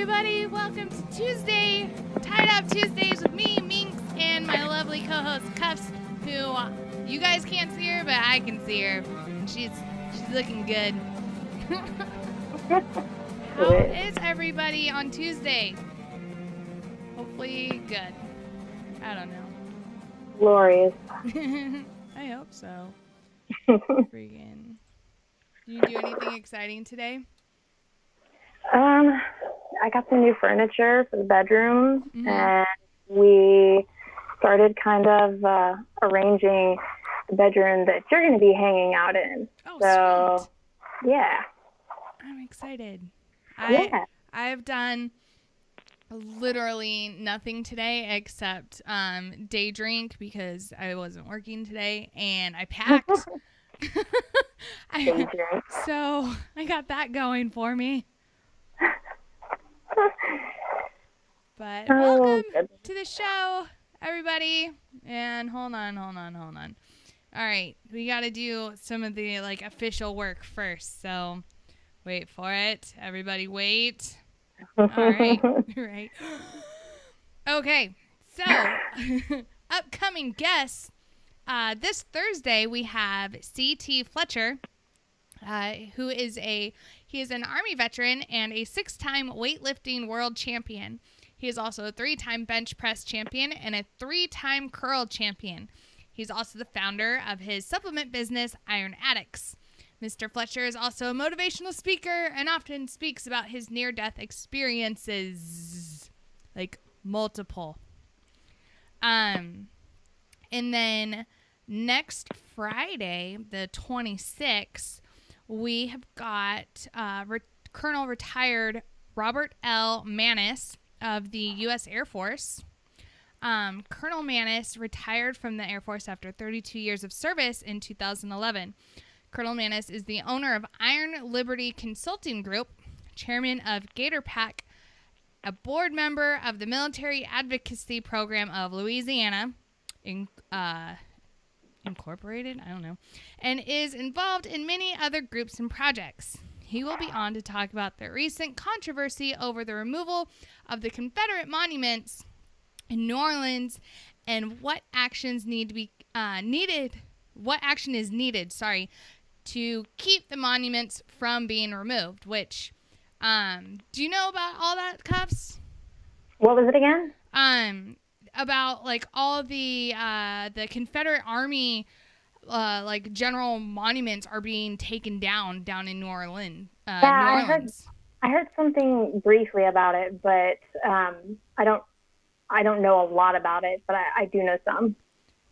everybody. Welcome to Tuesday, Tied Up Tuesdays with me, Minx, and my lovely co-host, Cuffs, who you guys can't see her, but I can see her. And she's looking good. How is everybody on Tuesday? Hopefully good. I don't know. Glorious. I hope so. Freaking. Did you do anything exciting today? I got some new furniture for the bedroom, and we started kind of arranging the bedroom that you're going to be hanging out in. Oh, sweet. Yeah. I'm excited. Yeah. I've done literally nothing today except day drink because I wasn't working today, and I packed. So I got that going for me. But welcome to the show, everybody. And hold on. All right, we got to do some of the official work first. So wait for it. Everybody wait. All right. Right. Okay. So upcoming guests. This Thursday we have C.T. Fletcher, who is he is an Army veteran and a 6-time weightlifting world champion. He is also a 3-time bench press champion and a 3-time curl champion. He's also the founder of his supplement business, Iron Addicts. Mr. Fletcher is also a motivational speaker and often speaks about his near-death experiences, like multiple. And then next Friday, the 26th, we have got Colonel retired Robert L. Manis of the U.S. Air Force. Colonel Manis retired from the Air Force after 32 years of service in 2011. Colonel Manis is the owner of Iron Liberty Consulting Group, chairman of Gator Pack, a board member of the Military Advocacy Program of Louisiana, Incorporated, I don't know, and is involved in many other groups and projects. He will be on to talk about the recent controversy over the removal of the Confederate monuments in New Orleans and what actions need to be what action is needed, to keep the monuments from being removed, which do you know about all that, Cuffs? What was it again? About all the Confederate Army general monuments are being taken down in New Orleans. I heard something briefly about it, but I don't know a lot about it, but I do know some.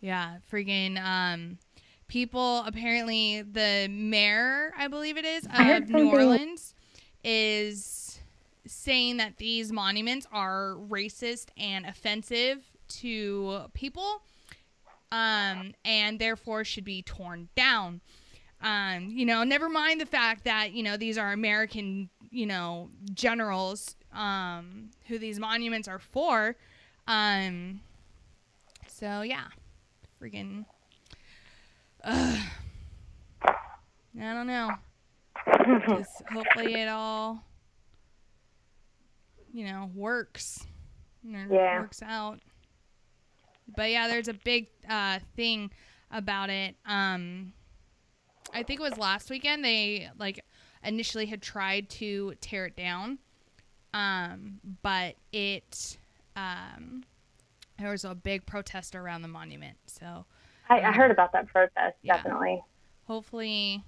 Yeah, freaking people, apparently the mayor, I believe it is, of New Orleans is saying that these monuments are racist and offensive to people, and therefore should be torn down. Never mind the fact that, these are American, generals, who these monuments are for. So yeah, freaking, I don't know. Just hopefully it all, works. Works out. But yeah, there's a big thing about it. I think it was last weekend they initially had tried to tear it down, but it there was a big protest around the monument. So I heard about that protest. Yeah. Definitely. Hopefully,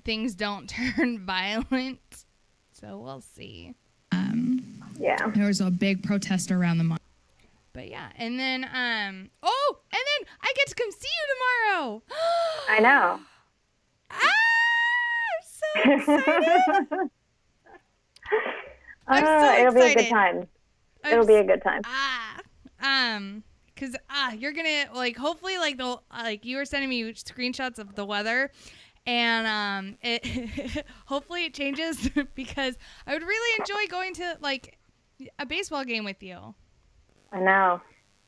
things don't turn violent. So we'll see. Yeah. There was a big protest around the monument. But yeah, and then I get to come see you tomorrow. I know. I'm so excited. I'm so excited. It'll be a good time. It'll be a good time. Cause you're gonna hopefully they'll you were sending me screenshots of the weather, and it hopefully it changes because I would really enjoy going to a baseball game with you. I know.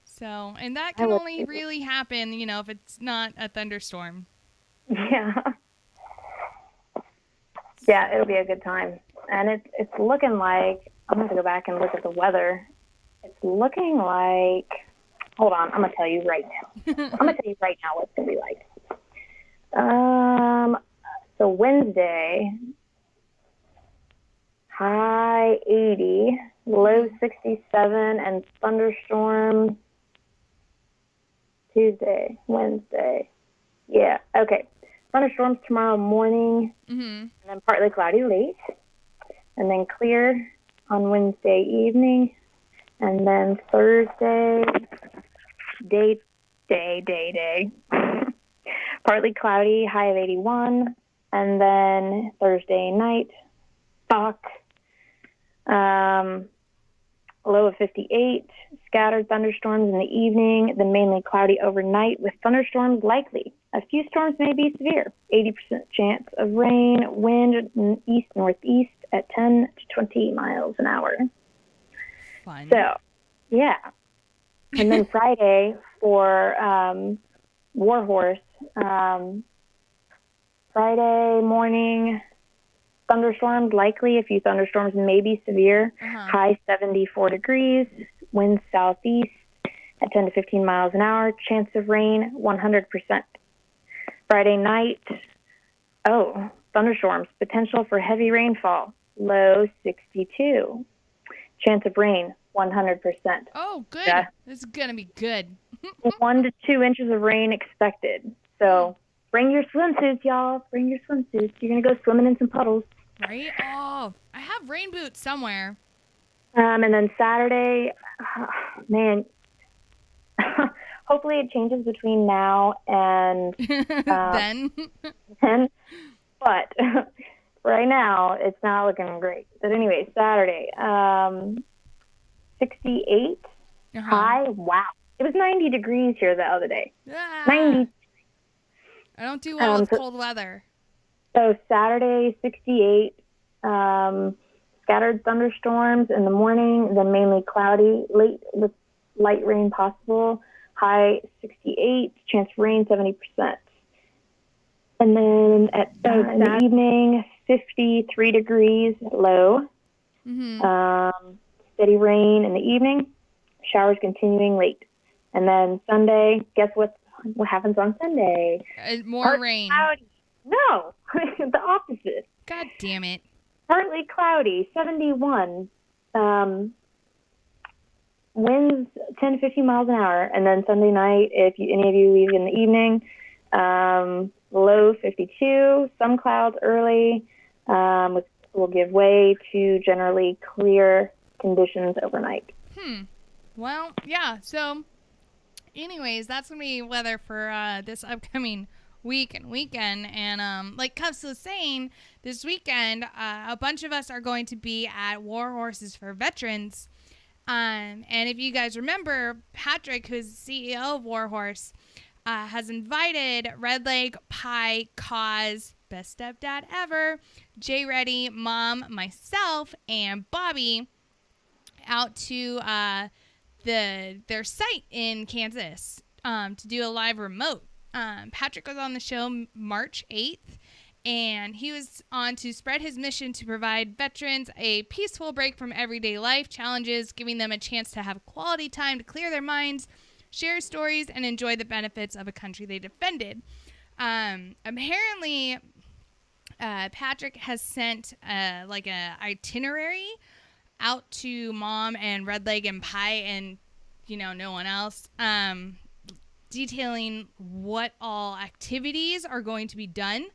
So, and that can only really happen, if it's not a thunderstorm. Yeah. Yeah, it'll be a good time. and it's looking like, I'm going to go back and look at the weather. It's looking like, hold on, I'm going to tell you right now. I'm going to tell you right now what it's going to be like. So Wednesday, high 80, low 67, and thunderstorm Tuesday, Wednesday. Yeah, okay. Thunderstorms tomorrow morning, and then partly cloudy late, and then clear on Wednesday evening, and then Thursday, day. Partly cloudy, high of 81, and then Thursday night, fuck. Low of 58, scattered thunderstorms in the evening, then mainly cloudy overnight with thunderstorms likely. A few storms may be severe. 80% chance of rain, wind east-northeast at 10 to 20 miles an hour. Fun. So, yeah. And then Friday for Warhorse, Friday morning, thunderstorms likely. A few thunderstorms may be severe. High 74 degrees. Winds southeast at 10 to 15 miles an hour. Chance of rain 100%. Friday night. Thunderstorms. Potential for heavy rainfall. Low 62. Chance of rain 100%. Oh, good. Yeah. This is gonna be good. 1 to 2 inches of rain expected. So bring your swimsuits, y'all. Bring your swimsuits. You're gonna go swimming in some puddles. Right? Oh, I have rain boots somewhere. And then Saturday, man, hopefully it changes between now and then. But right now, it's not looking great. But anyway, Saturday, 68 high. Wow. It was 90 degrees here the other day. 90. I don't do well with cold weather. So Saturday, 68, scattered thunderstorms in the morning, then mainly cloudy, late with light rain possible, high 68, chance of rain 70%. And then in the evening, 53 degrees, low, steady rain in the evening, showers continuing late. And then Sunday, guess what happens on Sunday? More rain. Cloudy. No, the opposite. God damn it. Partly cloudy, 71. Winds 10 to 15 miles an hour. And then Sunday night, if any of you leave in the evening, low 52, some clouds early, will give way to generally clear conditions overnight. Well, yeah. So, anyways, that's going to be weather for this upcoming week and weekend. And like Cubs was saying, this weekend, a bunch of us are going to be at Warhorses for Veterans. And if you guys remember, Patrick, who's the CEO of Warhorse, has invited Red Leg, Pie, Cause, Best Stepdad Ever, Jay Reddy, Mom, myself, and Bobby out to their site in Kansas to do a live remote. Patrick was on the show March 8th, and he was on to spread his mission to provide veterans a peaceful break from everyday life challenges, giving them a chance to have quality time to clear their minds, share stories, and enjoy the benefits of a country they defended. Apparently, Patrick has sent like a itinerary out to Mom and Red Leg and Pie and, no one else, detailing what all activities are going to be done.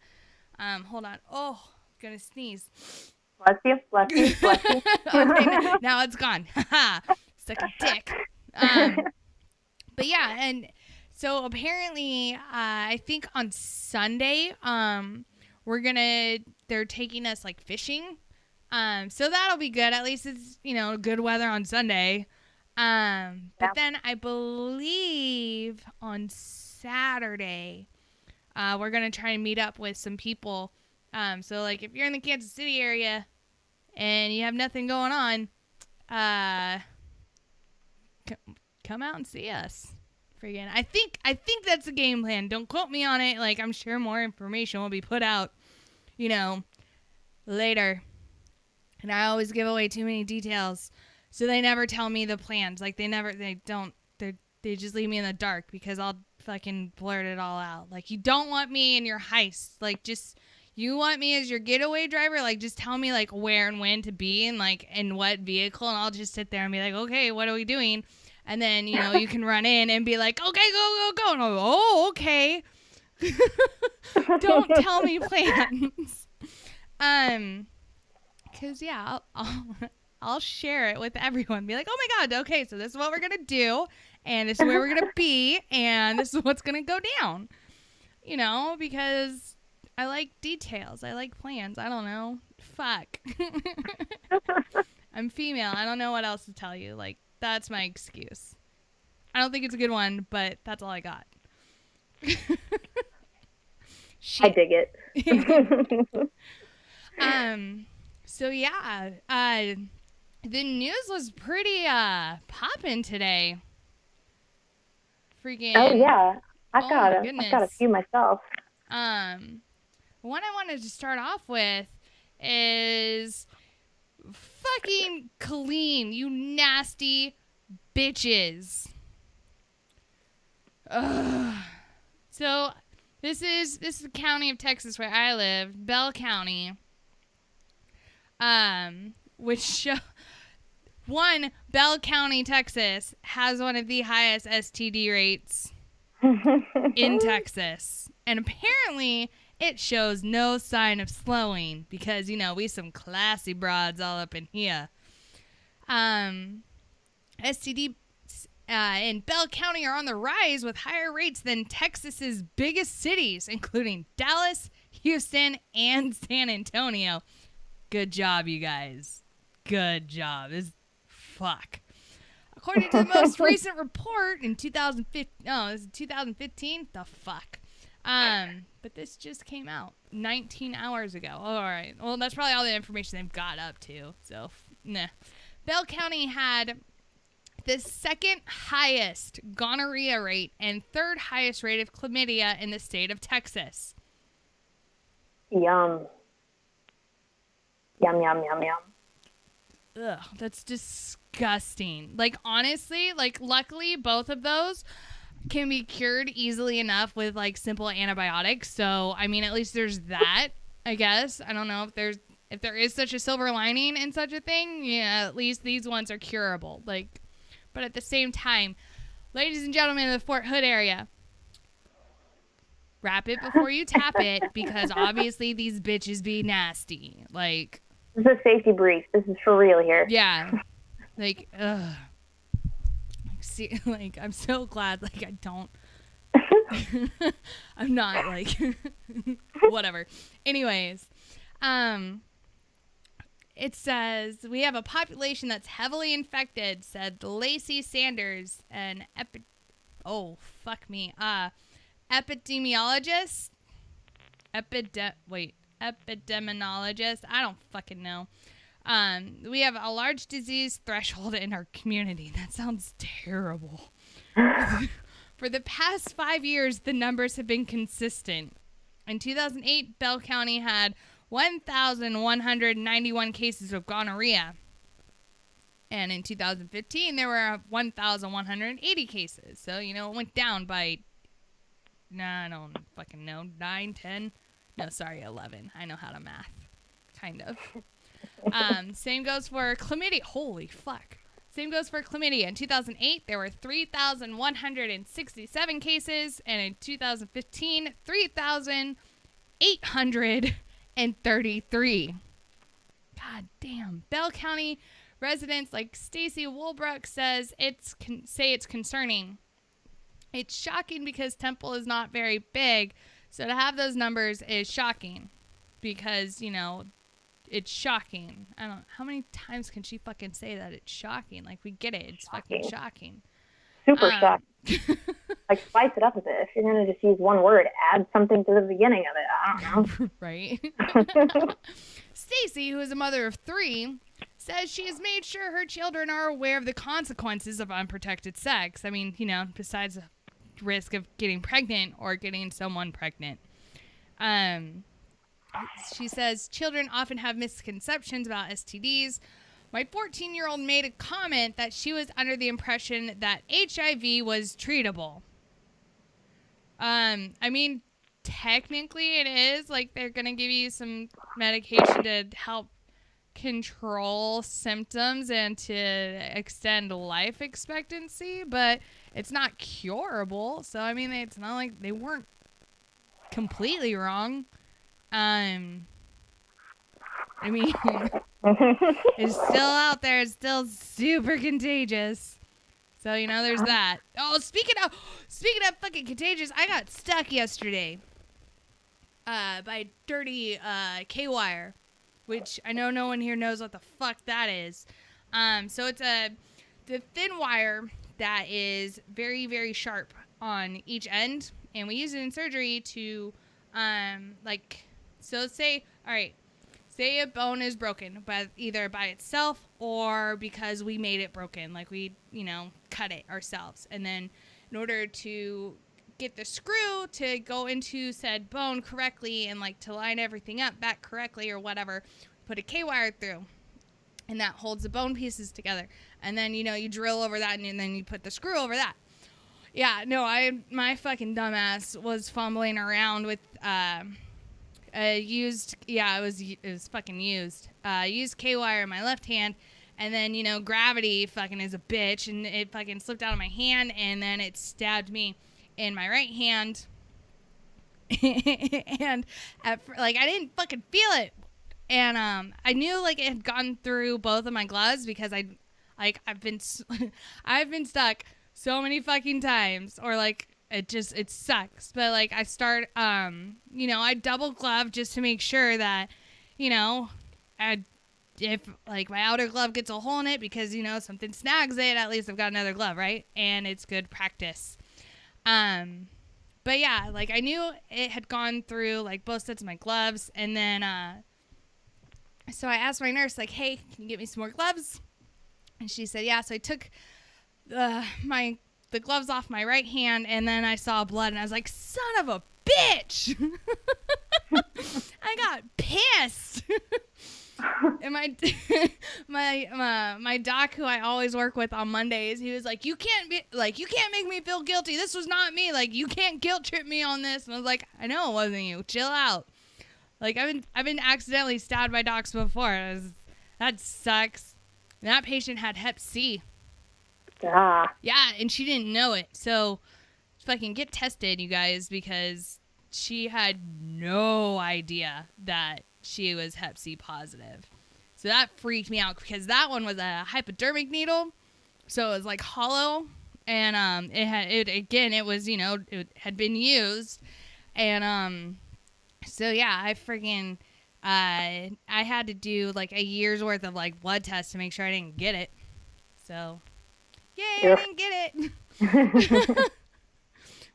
Hold on. Oh, gonna sneeze. Bless you, bless you, bless you. Okay, now it's gone. Suck a dick. But yeah, and so apparently, I think on Sunday, they're taking us like fishing. So that'll be good. At least it's, good weather on Sunday. But then I believe on Saturday, we're going to try and meet up with some people. So like if you're in the Kansas City area and you have nothing going on, come out and see us. Friggin'. I think that's the game plan. Don't quote me on it. Like, I'm sure more information will be put out, later. And I always give away too many details. So they never tell me the plans. Like they just leave me in the dark because I'll fucking blurt it all out. Like, you don't want me in your heist. Like, just, you want me as your getaway driver. Like, just tell me like where and when to be and like in what vehicle, and I'll just sit there and be like, okay, what are we doing? And then, you know, you can run in and be like, okay, go, go, go. And I'll go, oh, okay. Don't tell me plans. Cause yeah, I'll share it with everyone. Be like, oh my god, okay, so this is what we're gonna do, and this is where we're gonna be, and this is what's gonna go down. You know, because I like details. I like plans. I don't know. Fuck. I'm female. I don't know what else to tell you. Like, that's my excuse. I don't think it's a good one, but that's all I got. I dig it. So yeah, the news was pretty popping today. Freaking. Oh yeah, I've got a few myself. One I wanted to start off with is fucking Colleen, you nasty bitches. Ugh. So this is the county of Texas where I live, Bell County. Which Bell County, Texas has one of the highest STD rates in Texas. And apparently it shows no sign of slowing because, you know, we some classy broads all up in here. STD in Bell County are on the rise with higher rates than Texas's biggest cities, including Dallas, Houston, and San Antonio. Good job, you guys. Good job. Fuck. According to the most recent report in 2015, this is 2015. The fuck. But this just came out 19 hours ago. All right. Well, that's probably all the information they've got up to. So, nah. Bell County had the second highest gonorrhea rate and third highest rate of chlamydia in the state of Texas. Yum. Yum, yum, yum, yum. Ugh, that's disgusting. Like, honestly, like, luckily both of those can be cured easily enough with like simple antibiotics. So, I mean, at least there's that, I guess. I don't know if there is such a silver lining in such a thing. Yeah, at least these ones are curable. Like, but at the same time, ladies and gentlemen of the Fort Hood area, wrap it before you tap it because obviously these bitches be nasty. Like, this is a safety brief. This is for real here. Yeah. Like, ugh. See, like, I'm so glad, like, I don't. I'm not, like, whatever. Anyways, it says, we have a population that's heavily infected, said Lacey Sanders, an epidemiologist? Epidemiologist? I don't fucking know. We have a large disease threshold in our community. That sounds terrible. For the past 5 years, the numbers have been consistent. In 2008, Bell County had 1,191 cases of gonorrhea. And in 2015, there were 1,180 cases. So, you know, it went down by, I don't fucking know, 9, 10? No, sorry, 11. I know how to math. Kind of. Same goes for chlamydia. Holy fuck. Same goes for chlamydia. In 2008, there were 3,167 cases, and in 2015, 3,833. God damn. Bell County residents like Stacy Woolbrook says it's concerning. It's shocking because Temple is not very big, so to have those numbers is shocking because, you know, it's shocking. I don't. How many times can she fucking say that it's shocking? Like, we get it. It's fucking shocking. Super shocking. Like, spice it up a bit. If you're gonna just use one word, add something to the beginning of it. I don't know. Right. Stacy, who is a mother of 3, says she has made sure her children are aware of the consequences of unprotected sex. I mean, you know, besides the risk of getting pregnant or getting someone pregnant. She says, children often have misconceptions about STDs. My 14-year-old made a comment that she was under the impression that HIV was treatable. I mean, technically it is. Like, they're going to give you some medication to help control symptoms and to extend life expectancy, but it's not curable. So, I mean, it's not like they weren't completely wrong. I mean, it's still out there. It's still super contagious. So, you know, there's that. Oh, speaking of fucking contagious, I got stuck yesterday by dirty K-wire, which I know no one here knows what the fuck that is. So it's the thin wire that is very, very sharp on each end, and we use it in surgery to, so say a bone is broken, but either by itself or because we made it broken, like we, cut it ourselves. And then in order to get the screw to go into said bone correctly and like to line everything up back correctly or whatever, put a K-wire through. And that holds the bone pieces together. And then, you drill over that and then you put the screw over that. Yeah, no, my fucking dumbass was fumbling around with, it was fucking used. Used K-wire in my left hand, and then, gravity fucking is a bitch, and it fucking slipped out of my hand, and then it stabbed me in my right hand. And I didn't fucking feel it. And I knew like it had gone through both of my gloves because I've been I've been stuck so many fucking times, or like it sucks. But like I double glove just to make sure that, if like my outer glove gets a hole in it because, something snags it, at least I've got another glove, right? And it's good practice. But yeah, like I knew it had gone through like both sets of my gloves, and then so I asked my nurse, like, hey, can you get me some more gloves? And she said, yeah. So I took the gloves off my right hand, and then I saw blood, and I was like, son of a bitch! I got pissed. And my doc, who I always work with on Mondays, he was like, you can't make me feel guilty. This was not me. Like, you can't guilt trip me on this. And I was like, I know it wasn't you. Chill out. Like, I've been accidentally stabbed by docs before. That sucks. And that patient had Hep C. Ah. Yeah, and she didn't know it. So, fucking get tested, you guys, because she had no idea that she was Hep C positive. So that freaked me out because that one was a hypodermic needle. So it was like hollow, and it was, it had been used. And so yeah, I freaking I had to do like a year's worth of like blood tests to make sure I didn't get it. So yay, I didn't get it.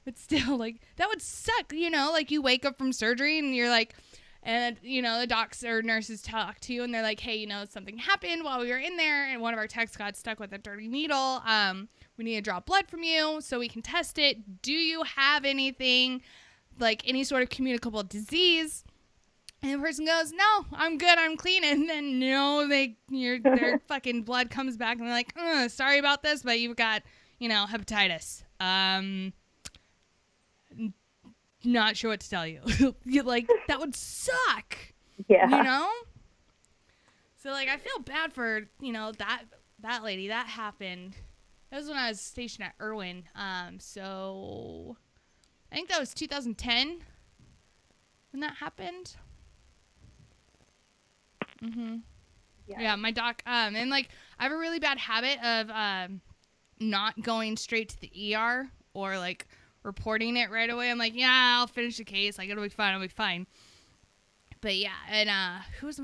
But still, like, that would suck, like you wake up from surgery and you're like, and, the docs or nurses talk to you and they're like, hey, something happened while we were in there and one of our techs got stuck with a dirty needle. We need to draw blood from you so we can test it. Do you have anything, like any sort of communicable disease? And the person goes, no, I'm good, I'm clean. And then, their fucking blood comes back and they're like, sorry about this, but you've got, hepatitis. Not sure what to tell you. Like, that would suck. Yeah. So, like, I feel bad for, that lady. That happened. That was when I was stationed at Irwin. So I think that was 2010 when that happened. Mm-hmm. Yeah, my doc, and, like, I have a really bad habit of not going straight to the ER or, like, reporting it right away. I'm like, yeah, I'll finish the case. Like, it'll be fine. But yeah, and it was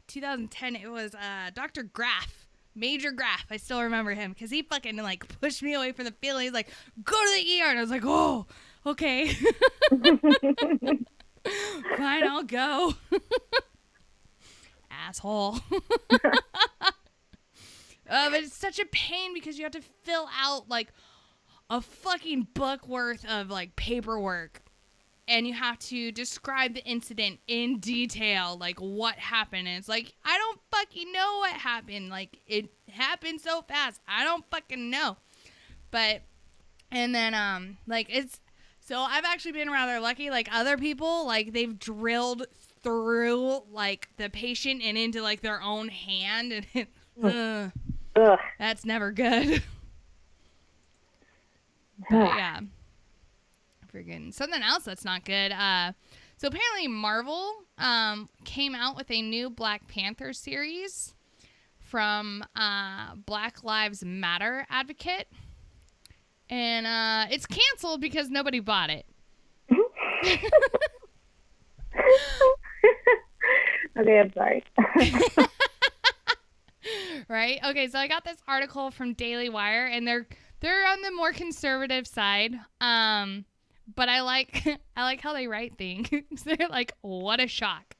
2010. It was Dr. Graff, Major Graff. I still remember him because he fucking like pushed me away from the field. He's like, go to the ER, and I was like, oh, okay, fine, I'll go. Asshole. But it's such a pain because you have to fill out like a fucking book worth of like paperwork, and you have to describe the incident in detail, like what happened. And it's like, I don't fucking know what happened. Like, it happened so fast. I don't fucking know. But, and then, like, it's, so I've actually been rather lucky. Like, other people, like, they've drilled through, like, the patient and into, like, their own hand. And it, that's never good. But, yeah. Freaking something else that's not good. So apparently Marvel came out with a new Black Panther series from Black Lives Matter advocate, and it's canceled because nobody bought it. Okay, I'm sorry. Right? Okay, so I got this article from Daily Wire, and they're on the more conservative side. But I like how they write things. They're like, what a shock.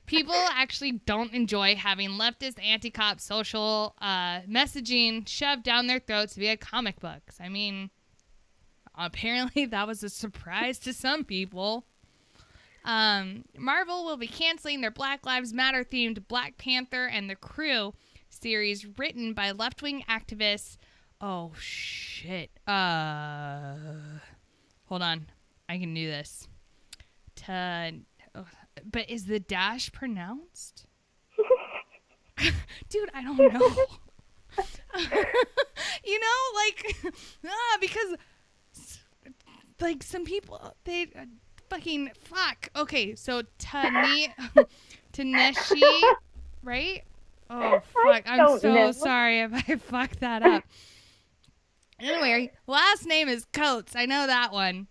People actually don't enjoy having leftist anti-cop social messaging shoved down their throats via comic books. I mean, apparently that was a surprise to some people. Marvel will be canceling their Black Lives Matter themed Black Panther and the Crew series written by left-wing activists. Oh, shit. Hold on. I can do this. But is the dash pronounced? Dude, I don't know. You know, like, because, like, some people, they fucking, fuck. Okay, so Taneshi, right? Oh, fuck. I'm so sorry if I fucked that up. Anyway, last name is Coates. I know that one.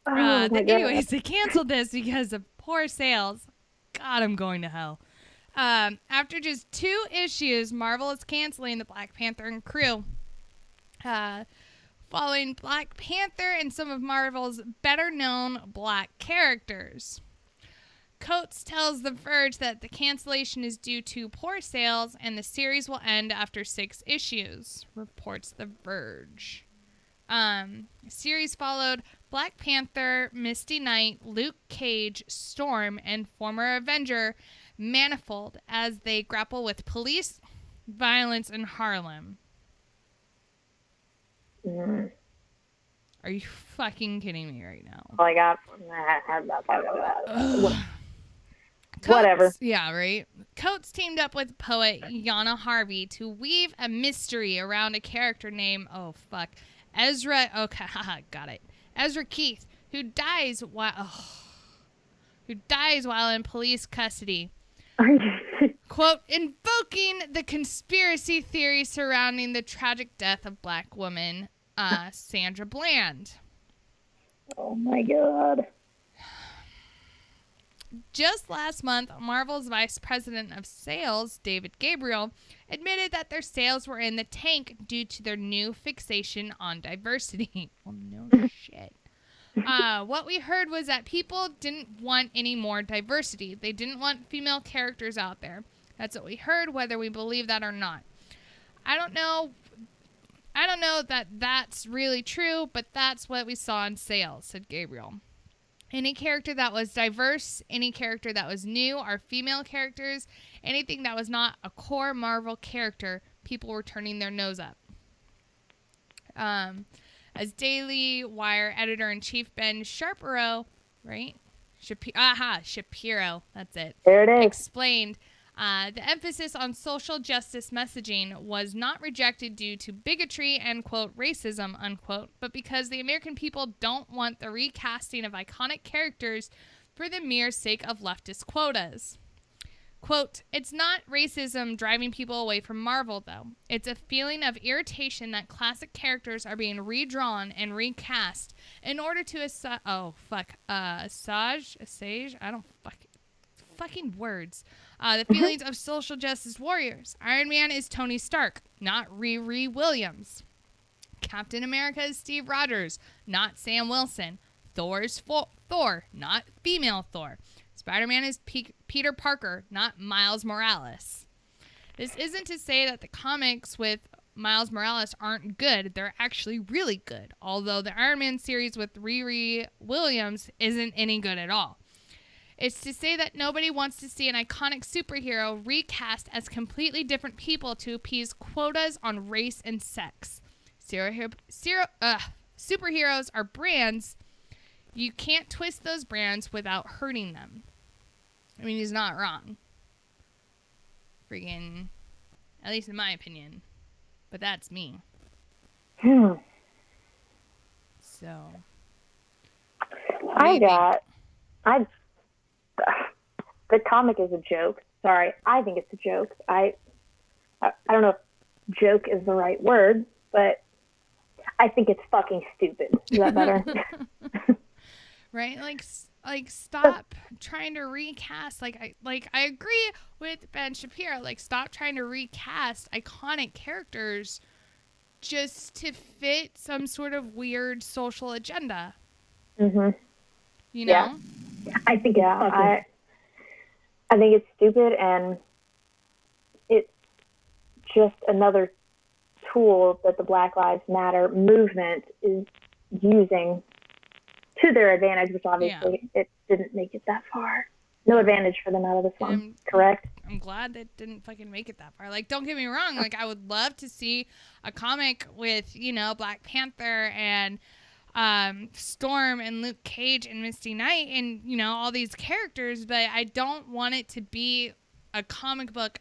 Anyways, they canceled this because of poor sales. God, I'm going to hell. After just 2 issues, Marvel is canceling the Black Panther and Crew. Following Black Panther and some of Marvel's better-known black characters. Coates tells The Verge that the cancellation is due to poor sales and the series will end after 6 issues, reports The Verge. Series followed Black Panther, Misty Knight, Luke Cage, Storm, and former Avenger Manifold as they grapple with police violence in Harlem. Are you fucking kidding me right now? Oh, I got whatever. Yeah, right. Coates teamed up with poet Yana Harvey to weave a mystery around a character named Ezra. Okay, got it. Ezra Keith, who dies while in police custody. Quote, invoking the conspiracy theory surrounding the tragic death of black woman Sandra Bland. Oh my God. Just last month, Marvel's vice president of sales, David Gabriel, admitted that their sales were in the tank due to their new fixation on diversity. Well, no shit. What we heard was that people didn't want any more diversity. They didn't want female characters out there. That's what we heard, whether we believe that or not. I don't know that that's really true, but that's what we saw in sales, said Gabriel. Any character that was diverse, any character that was new are female characters, anything that was not a core Marvel character, people were turning their nose up. As Daily Wire editor-in-chief Ben Shapiro, right? Shapiro, that's it. There it is. Explained, the emphasis on social justice messaging was not rejected due to bigotry and, quote, racism, unquote, but because the American people don't want the recasting of iconic characters for the mere sake of leftist quotas. Quote, it's not racism driving people away from Marvel, though. It's a feeling of irritation that classic characters are being redrawn and recast in order to assuage, I don't fucking words. The feelings of social justice warriors. Iron Man is Tony Stark, not Riri Williams. Captain America is Steve Rogers, not Sam Wilson. Thor is Thor, not female Thor. Spider-Man is Peter Parker, not Miles Morales. This isn't to say that the comics with Miles Morales aren't good. They're actually really good. Although the Iron Man series with Riri Williams isn't any good at all. It's to say that nobody wants to see an iconic superhero recast as completely different people to appease quotas on race and sex. Superheroes are brands. You can't twist those brands without hurting them. I mean, he's not wrong. Freaking, at least in my opinion. But that's me. So, the comic is a joke. Sorry, I think it's a joke. I don't know if joke is the right word, but I think it's fucking stupid. Is that better? Right? Like stop trying to recast. I agree with Ben Shapiro. Like, stop trying to recast iconic characters just to fit some sort of weird social agenda. Mm-hmm. You know? Yeah. I think I think it's stupid, and it's just another tool that the Black Lives Matter movement is using to their advantage, which obviously it didn't make it that far. No advantage for them out of this one, correct? I'm glad that didn't fucking make it that far. Like, don't get me wrong. Like, I would love to see a comic with, Black Panther and Storm and Luke Cage and Misty Knight and, all these characters, but I don't want it to be a comic book,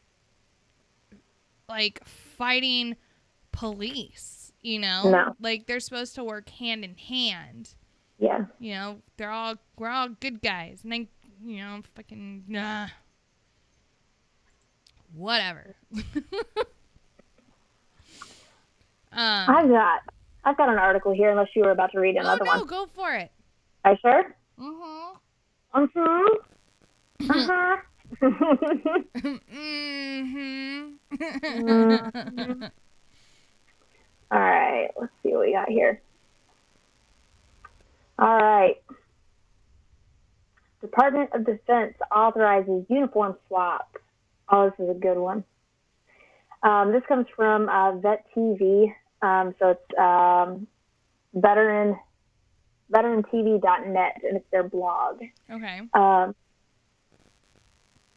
like, fighting police, No. Like, they're supposed to work hand in hand. Yeah. We're all good guys. And then, fucking, whatever. I've got an article here, unless you were about to read another one. Oh, no, go for it. Are you sure? Mm-hmm. Mm-hmm. Uh-huh. Mm-hmm. All right, let's see what we got here. All right. Department of Defense authorizes uniform swaps. Oh, this is a good one. This comes from Vet TV. So it's veterantv.net, and it's their blog. Okay.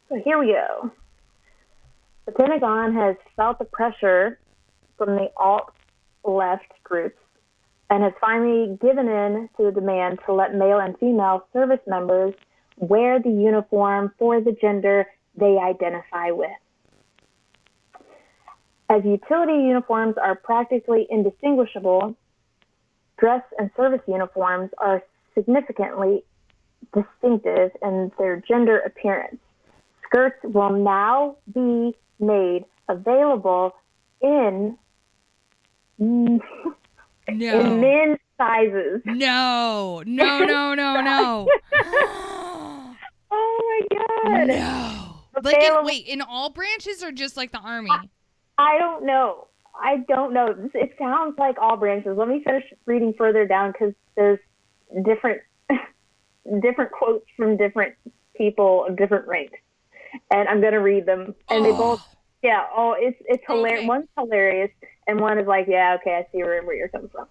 So here we go. The Pentagon has felt the pressure from the alt-left groups and has finally given in to the demand to let male and female service members wear the uniform for the gender they identify with. As utility uniforms are practically indistinguishable, dress and service uniforms are significantly distinctive in their gender appearance. Skirts will now be made available in men's sizes. No. Oh my God. No. Wait, in all branches or just like the Army? I don't know. It sounds like all branches. Let me finish reading further down, because there's different quotes from different people of different ranks, and I'm gonna read them. And they both, it's hilarious. Okay. One's hilarious, and one is like, yeah, okay, I see where you're coming from.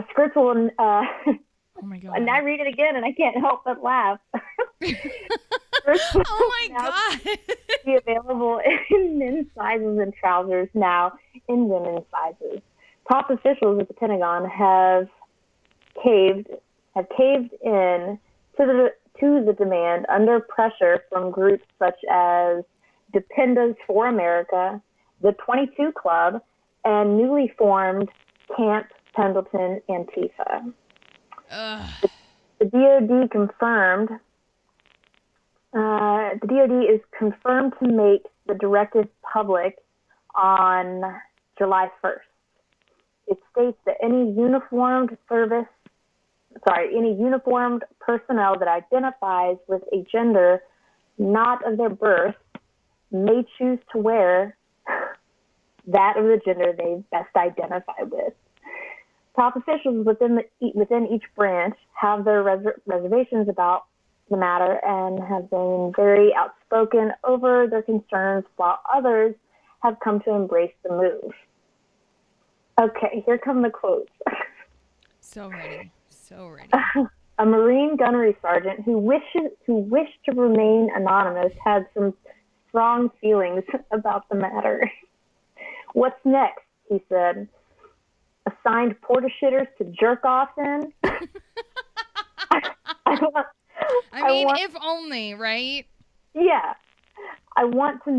Skirts will. Oh my God. And I read it again, and I can't help but laugh. Oh my God. Be available in men's sizes and trousers now in women's sizes. Top officials at the Pentagon have caved in to the demand under pressure from groups such as Dependas for America, the 22 Club, and newly formed Camp Pendleton Antifa. The DoD confirmed. The DoD is confirmed to make the directive public on July 1st. It states that any uniformed personnel that identifies with a gender not of their birth may choose to wear that of the gender they best identify with. Top officials within each branch have their reservations about the matter and have been very outspoken over their concerns, while others have come to embrace the move. Okay, here come the quotes. So ready. So ready. A Marine gunnery sergeant who wished to remain anonymous had some strong feelings about the matter. What's next? He said. Assigned porta-shitters to jerk off in? I mean, if only, right? Yeah. I want to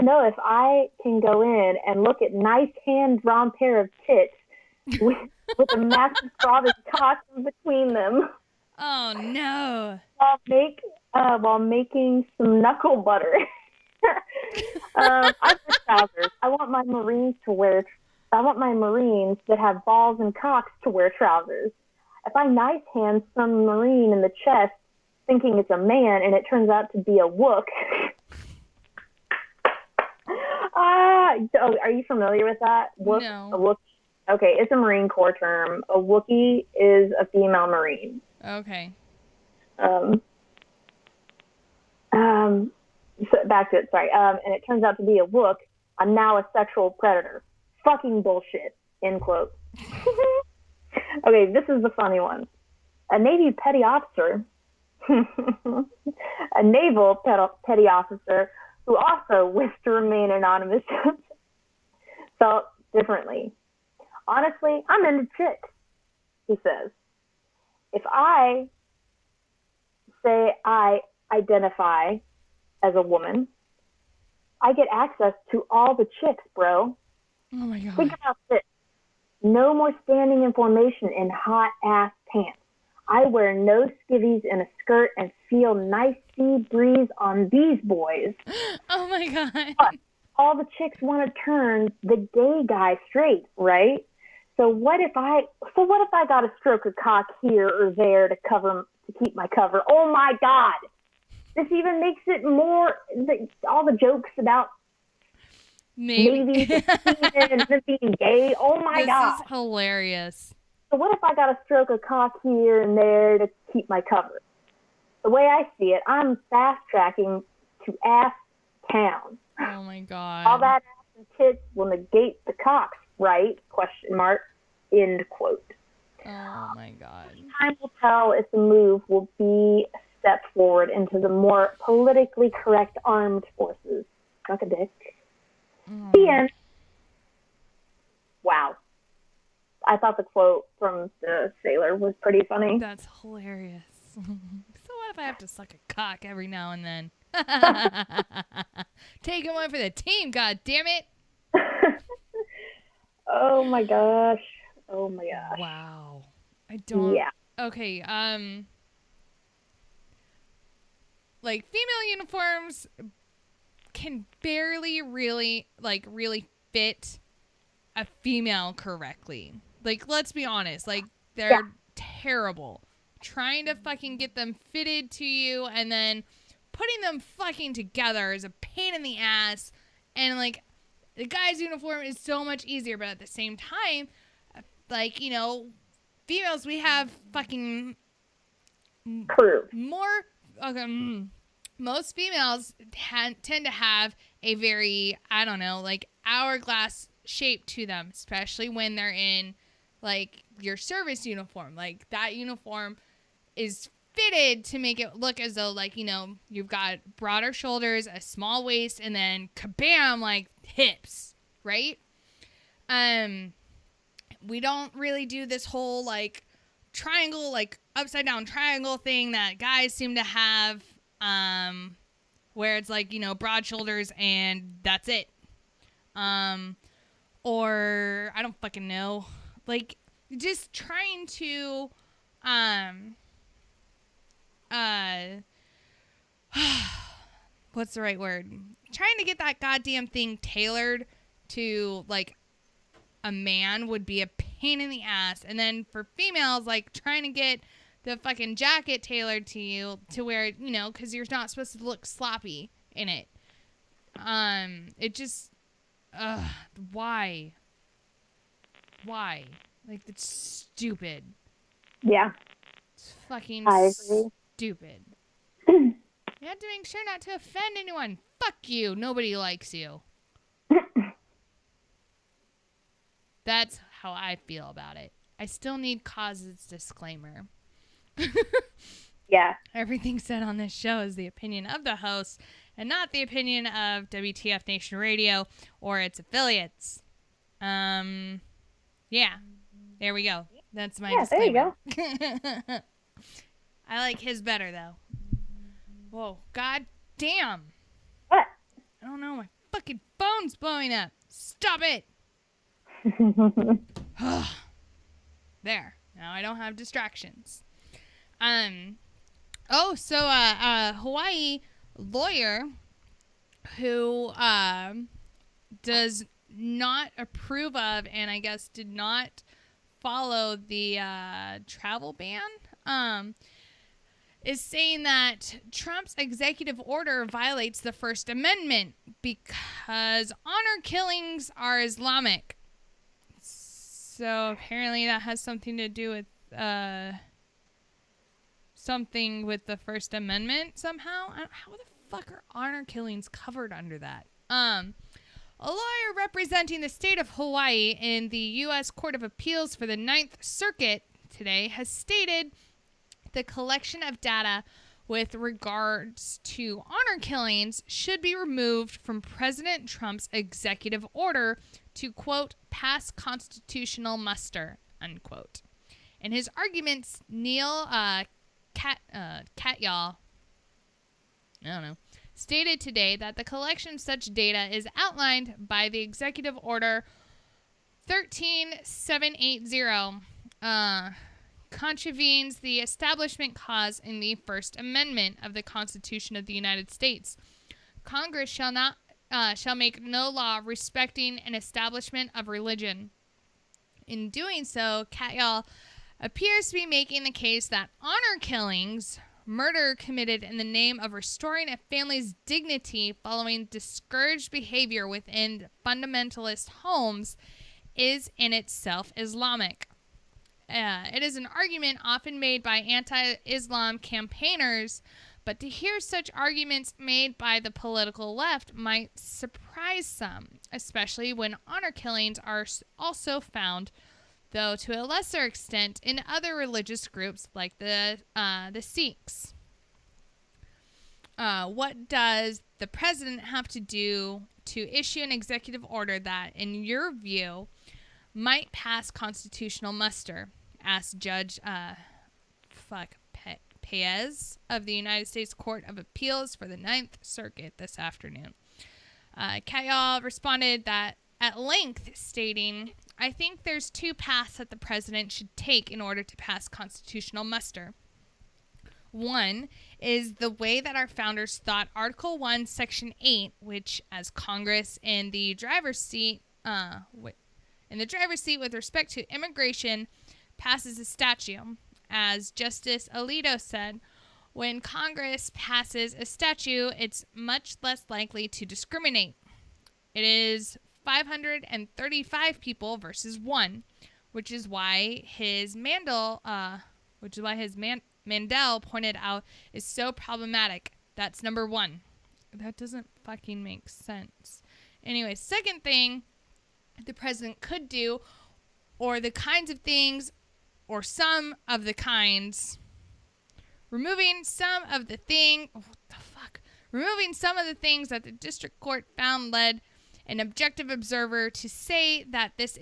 know if I can go in and look at nice hand-drawn pair of tits with a massive throbbing cock between them. Oh no! While making some knuckle butter. I wear trousers. I want my Marines that have balls and cocks to wear trousers. If I nice hand some Marine in the chest, thinking it's a man, and it turns out to be a wook. Are you familiar with that? Wook? No. A wook? Okay, it's a Marine Corps term. A Wookiee is a female Marine. Okay. So back to it, sorry. And it turns out to be a wook. I'm now a sexual predator. Fucking bullshit. End quote. Okay, this is the funny one. A Navy petty officer, a naval petty officer who also wished to remain anonymous, felt differently. Honestly, I'm into chicks, he says. If I say I identify as a woman, I get access to all the chicks, bro. Oh my god. Think about this. No more standing in formation in hot ass pants. I wear no skivvies and a skirt and feel nice sea breeze on these boys. Oh my god. But all the chicks want to turn the gay guy straight, right? So what if I got to stroke a cock here or there to keep my cover? Oh my god. This even makes it more all the jokes about Navy and being gay. Oh my god. This is hilarious. So what if I got to stroke a cock here and there to keep my cover? The way I see it, I'm fast tracking to ass town. Oh my god. All that ass and tits will negate the cocks, right? Question mark. End quote. Oh my god. Time will tell if the move will be a step forward into the more politically correct armed forces. Suck a dick. The end. Wow. I thought the quote from the sailor was pretty funny. That's hilarious. So what if I have to suck a cock every now and then? Taking one for the team, god damn it. Oh my gosh. Oh my gosh. Wow. I don't. Yeah. Okay. Like female uniforms can barely really fit a female correctly. Like, let's be honest. Like, they're terrible. Trying to fucking get them fitted to you and then putting them fucking together is a pain in the ass. And, like, the guy's uniform is so much easier. But at the same time, like, you know, females, we have fucking more. Okay, most females tend to have a very, I don't know, like hourglass shape to them, especially when they're in like your service uniform. Like that uniform is fitted to make it look as though, like, you know, you've got broader shoulders, a small waist, and then kabam, like hips, right? We don't really do this whole like triangle, like upside down triangle thing that guys seem to have, where it's like, you know, broad shoulders and that's it. Or I don't fucking know, like just trying to, what's the right word? Trying to get that goddamn thing tailored to like a man would be a pain in the ass. And then for females, like trying to get the fucking jacket tailored to you to where, you know, because you're not supposed to look sloppy in it. It just, why? Like, that's stupid. Yeah. It's fucking stupid. You have to make sure not to offend anyone. Fuck you. Nobody likes you. That's how I feel about it. I still need causes disclaimer. Yeah. Everything said on this show is the opinion of the host and not the opinion of WTF Nation Radio or its affiliates. Yeah. There we go. That's my disclaimer. There you go. I like his better, though. Whoa. God damn. What? I don't know. My fucking phone's blowing up. Stop it. There. Now I don't have distractions. Hawaii lawyer who does not approve of and I guess did not follow the travel ban is saying that Trump's executive order violates the First Amendment because honor killings are Islamic. So apparently that has something to do with something with the First Amendment somehow. How the fuck are honor killings covered under that? A lawyer representing the state of Hawaii in the U.S. Court of Appeals for the Ninth Circuit today has stated the collection of data with regards to honor killings should be removed from President Trump's executive order to, quote, pass constitutional muster, unquote. In his arguments, Neil Katyal, stated today that the collection of such data is outlined by the Executive Order 13780, contravenes the Establishment Clause in the First Amendment of the Constitution of the United States. Congress shall make no law respecting an establishment of religion. In doing so, Katyal appears to be making the case that honor killings, murder committed in the name of restoring a family's dignity following discouraged behavior within fundamentalist homes, is in itself Islamic. It is an argument often made by anti-Islam campaigners, but to hear such arguments made by the political left might surprise some, especially when honor killings are also found, though to a lesser extent, in other religious groups like the Sikhs. What does the president have to do to issue an executive order that, in your view, might pass constitutional muster? Asked Judge Paez of the United States Court of Appeals for the Ninth Circuit this afternoon. Katyal responded that at length, stating, I think there's two paths that the president should take in order to pass constitutional muster. One is the way that our founders thought Article 1, Section 8, which as Congress in the driver's seat with respect to immigration passes a statute. As Justice Alito said, when Congress passes a statute, it's much less likely to discriminate. It is 535 people versus 1, which is why his Mandel pointed out is so problematic. That's number 1. That doesn't fucking make sense. Anyway, second thing the president could do, or the kinds of things, or some of the kinds, removing some of the things that the district court found led an objective observer to say that this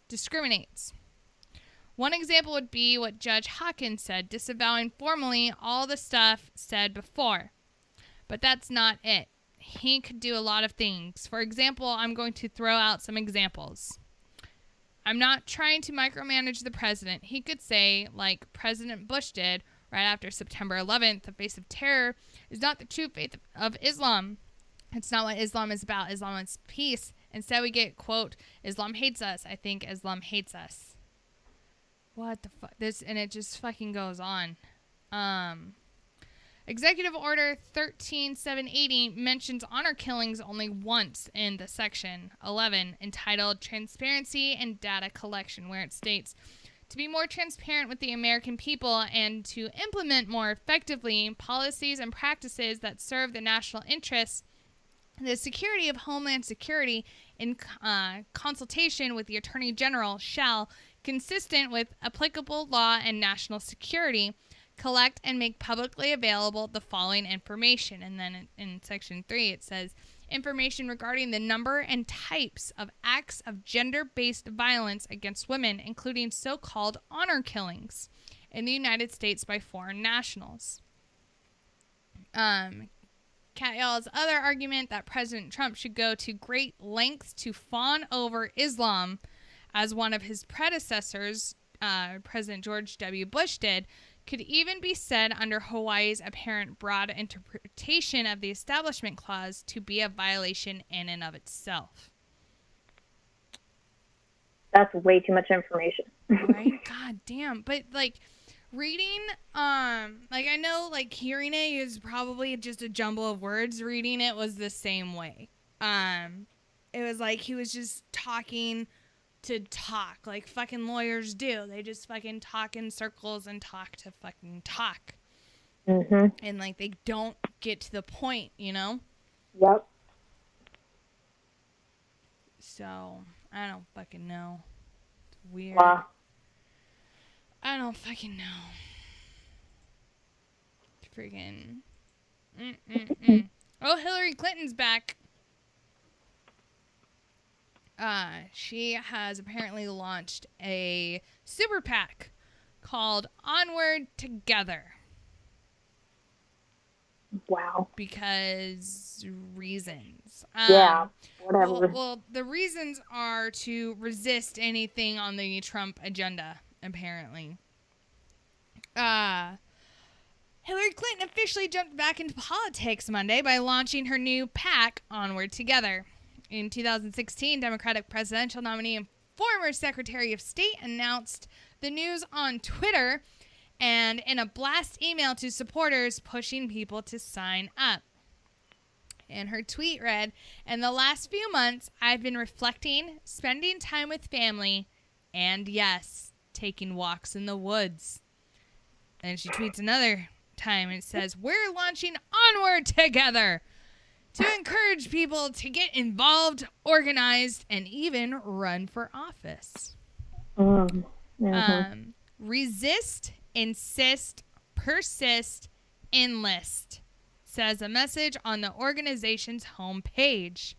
discriminates. One example would be what Judge Hawkins said, disavowing formally all the stuff said before. But that's not it. He could do a lot of things. For example, I'm going to throw out some examples. I'm not trying to micromanage the president. He could say, like President Bush did right after September 11th, the face of terror is not the true faith of Islam. It's not what Islam is about. Islam is peace. Instead, we get, quote, Islam hates us. I think Islam hates us. What the fuck? And it just fucking goes on. Executive Order 13780 mentions honor killings only once in the section 11 entitled Transparency and Data Collection, where it states, To be more transparent with the American people and to implement more effectively policies and practices that serve the national interests, the security of Homeland Security, in consultation with the Attorney General, shall, consistent with applicable law and national security, collect and make publicly available the following information. And then in Section 3 it says, information regarding the number and types of acts of gender-based violence against women, including so-called honor killings in the United States by foreign nationals. Katyal's other argument that President Trump should go to great lengths to fawn over Islam, as one of his predecessors, President George W. Bush, did, could even be said under Hawaii's apparent broad interpretation of the Establishment Clause to be a violation in and of itself. That's way too much information. Right? God damn. But, like, reading, like, I know, like, hearing it is probably just a jumble of words. Reading it was the same way. It was like he was just talking to talk, like fucking lawyers do. They just fucking talk in circles and talk to fucking talk. Mm-hmm. And, like, they don't get to the point, you know? Yep. So, I don't fucking know. It's weird. Wow. I don't fucking know. Freaking. Oh, Hillary Clinton's back. She has apparently launched a super PAC called Onward Together. Wow. Because reasons. Yeah, whatever. Well, the reasons are to resist anything on the Trump agenda, apparently. Hillary Clinton officially jumped back into politics Monday by launching her new PAC, Onward Together. In 2016, Democratic presidential nominee and former Secretary of State announced the news on Twitter and in a blast email to supporters pushing people to sign up. And her tweet read, "In the last few months, I've been reflecting, spending time with family, and yes, taking walks in the woods." And she tweets another time and it says, "We're launching Onward Together to encourage people to get involved, organized, and even run for office." Mm-hmm. Resist, insist, persist, enlist, says a message on the organization's homepage.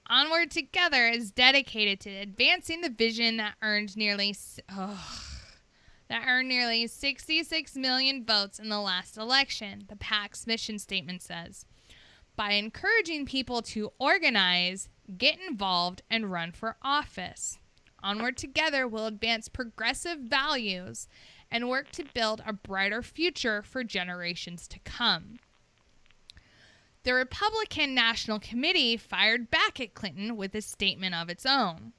Onward Together is dedicated to advancing the vision that earned nearly 66 million votes in the last election, the PAC's mission statement says. By encouraging people to organize, get involved, and run for office, Onward Together will advance progressive values and work to build a brighter future for generations to come. The Republican National Committee fired back at Clinton with a statement of its own.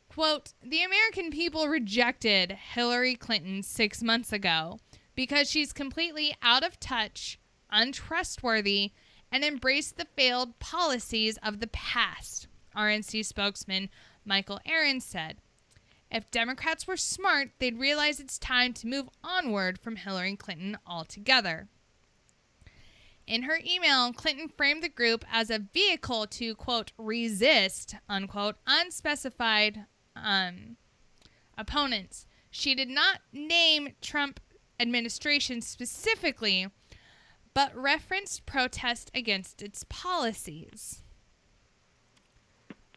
Quote, "The American people rejected Hillary Clinton 6 months ago because she's completely out of touch, untrustworthy, and embraced the failed policies of the past," RNC spokesman Michael Aaron said. "If Democrats were smart, they'd realize it's time to move onward from Hillary Clinton altogether." In her email, Clinton framed the group as a vehicle to, quote, resist, unquote, unspecified opponents. She did not name Trump administration specifically, but referenced protest against its policies.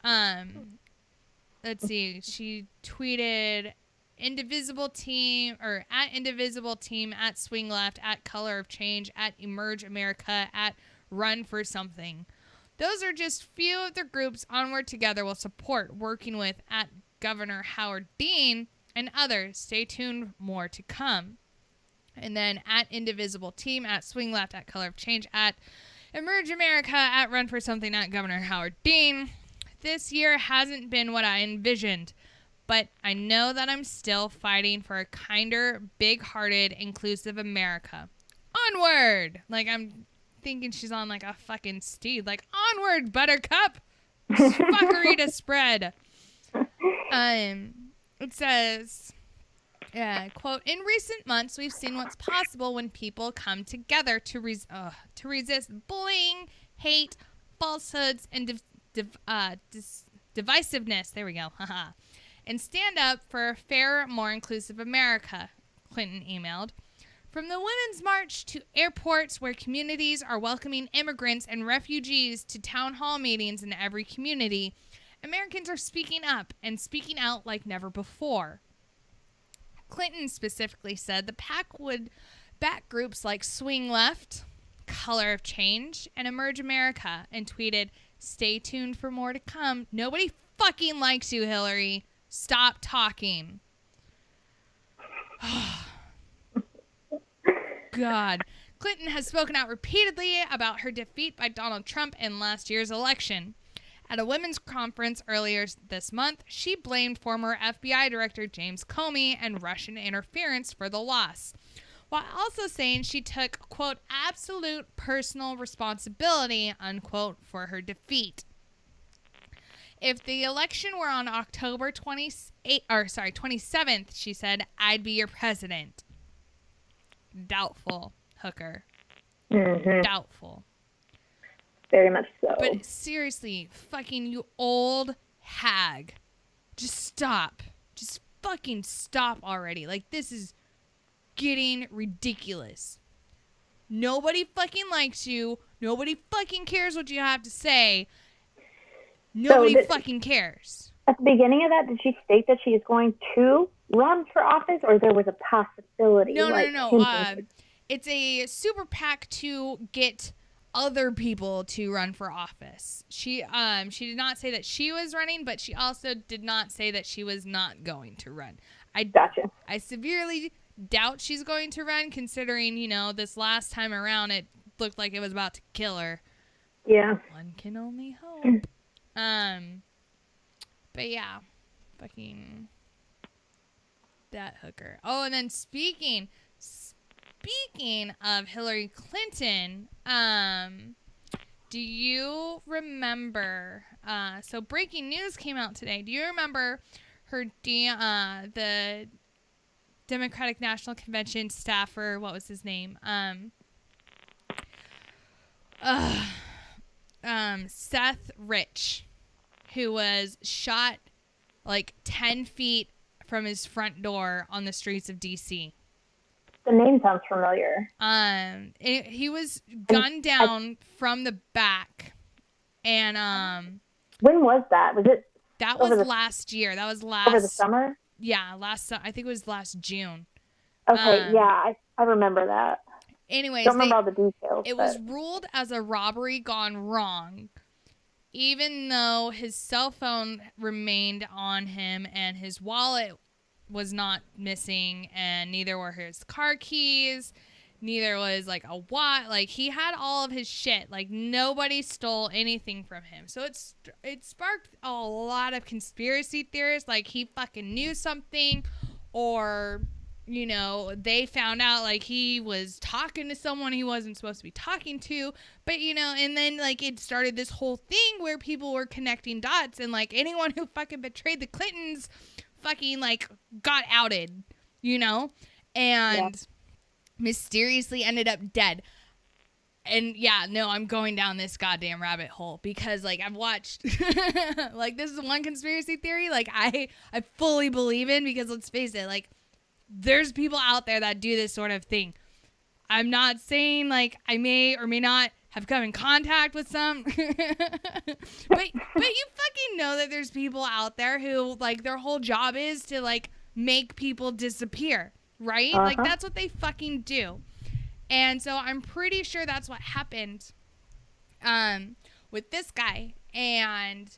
Let's see. She tweeted Indivisible Team, or at Indivisible Team, at Swing Left, at Color of Change, at Emerge America, at Run for Something. Those are just few of the groups Onward Together will support, working with at Governor Howard Dean and others. Stay tuned, more to come. And then at Indivisible Team, at Swing Left, at Color of Change, at Emerge America, at Run for Something, at Governor Howard Dean. This year hasn't been what I envisioned, but I know that I'm still fighting for a kinder, big-hearted, inclusive America. Onward! Like, I'm thinking she's on, like, a fucking steed. Like, onward, buttercup! Fuckery to spread. It says, quote, in recent months, we've seen what's possible when people come together to resist bullying, hate, falsehoods, and divisiveness. There we go. Haha. And stand up for a fair, more inclusive America, Clinton emailed. From the Women's March to airports where communities are welcoming immigrants and refugees to town hall meetings in every community, Americans are speaking up and speaking out like never before. Clinton specifically said the PAC would back groups like Swing Left, Color of Change, and Emerge America, and tweeted, stay tuned for more to come. Nobody fucking likes you, Hillary. Stop talking. God. Clinton has spoken out repeatedly about her defeat by Donald Trump in last year's election. At a women's conference earlier this month, she blamed former FBI Director James Comey and Russian interference for the loss, while also saying she took, quote, absolute personal responsibility, unquote, for her defeat. If the election were on October 27th, she said, I'd be your president. Doubtful, Hooker. Mm-hmm. Doubtful. Very much so. But seriously, fucking you old hag. Just stop. Just fucking stop already. Like, this is getting ridiculous. Nobody fucking likes you. Nobody fucking cares what you have to say. Nobody fucking cares. At the beginning of that, did she state that she is going to run for office, or there was a possibility? No. It's a super PAC to get other people to run for office. She did not say that she was running, but she also did not say that she was not going to run. Gotcha. I severely doubt she's going to run, considering, this last time around it looked like it was about to kill her. Yeah. One can only hope. But yeah, fucking that Hooker. Oh, and then speaking of Hillary Clinton, do you remember, so breaking news came out today. Do you remember her, the Democratic National Convention staffer, what was his name? Seth Rich, who was shot like 10 feet from his front door on the streets of D.C. The name sounds familiar. He was gunned down from the back, and when was that? That was last year. That was over the summer. Yeah, I think it was last June. Okay, yeah, I remember that. Anyways, don't remember all the details. It was ruled as a robbery gone wrong, even though his cell phone remained on him and his wallet was not missing, and neither were his car keys, neither was like a watch. Like, he had all of his shit. Like, nobody stole anything from him. So it sparked a lot of conspiracy theories, like he fucking knew something, or they found out like he was talking to someone he wasn't supposed to be talking to. But, and then like it started this whole thing where people were connecting dots, and like anyone who fucking betrayed the Clintons fucking like got outed, and mysteriously ended up dead. And yeah, no, I'm going down this goddamn rabbit hole because like I've watched like this is one conspiracy theory like I fully believe in, because let's face it, like there's people out there that do this sort of thing. I'm not saying like I may or may not have come in contact with some, but you fucking know that there's people out there who like their whole job is to like make people disappear, right? Like that's what they fucking do. And so I'm pretty sure that's what happened with this guy. And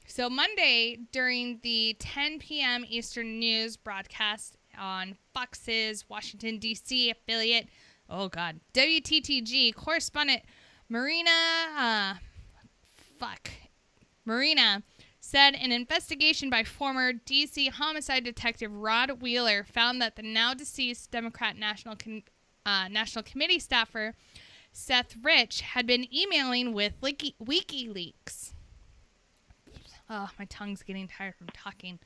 so Monday, during the 10 p.m. Eastern News broadcast on Fox's Washington, D.C. affiliate, WTTG, correspondent Marina said an investigation by former D.C. homicide detective Rod Wheeler found that the now deceased Democrat National Committee staffer Seth Rich had been emailing with WikiLeaks. Oh, my tongue's getting tired from talking.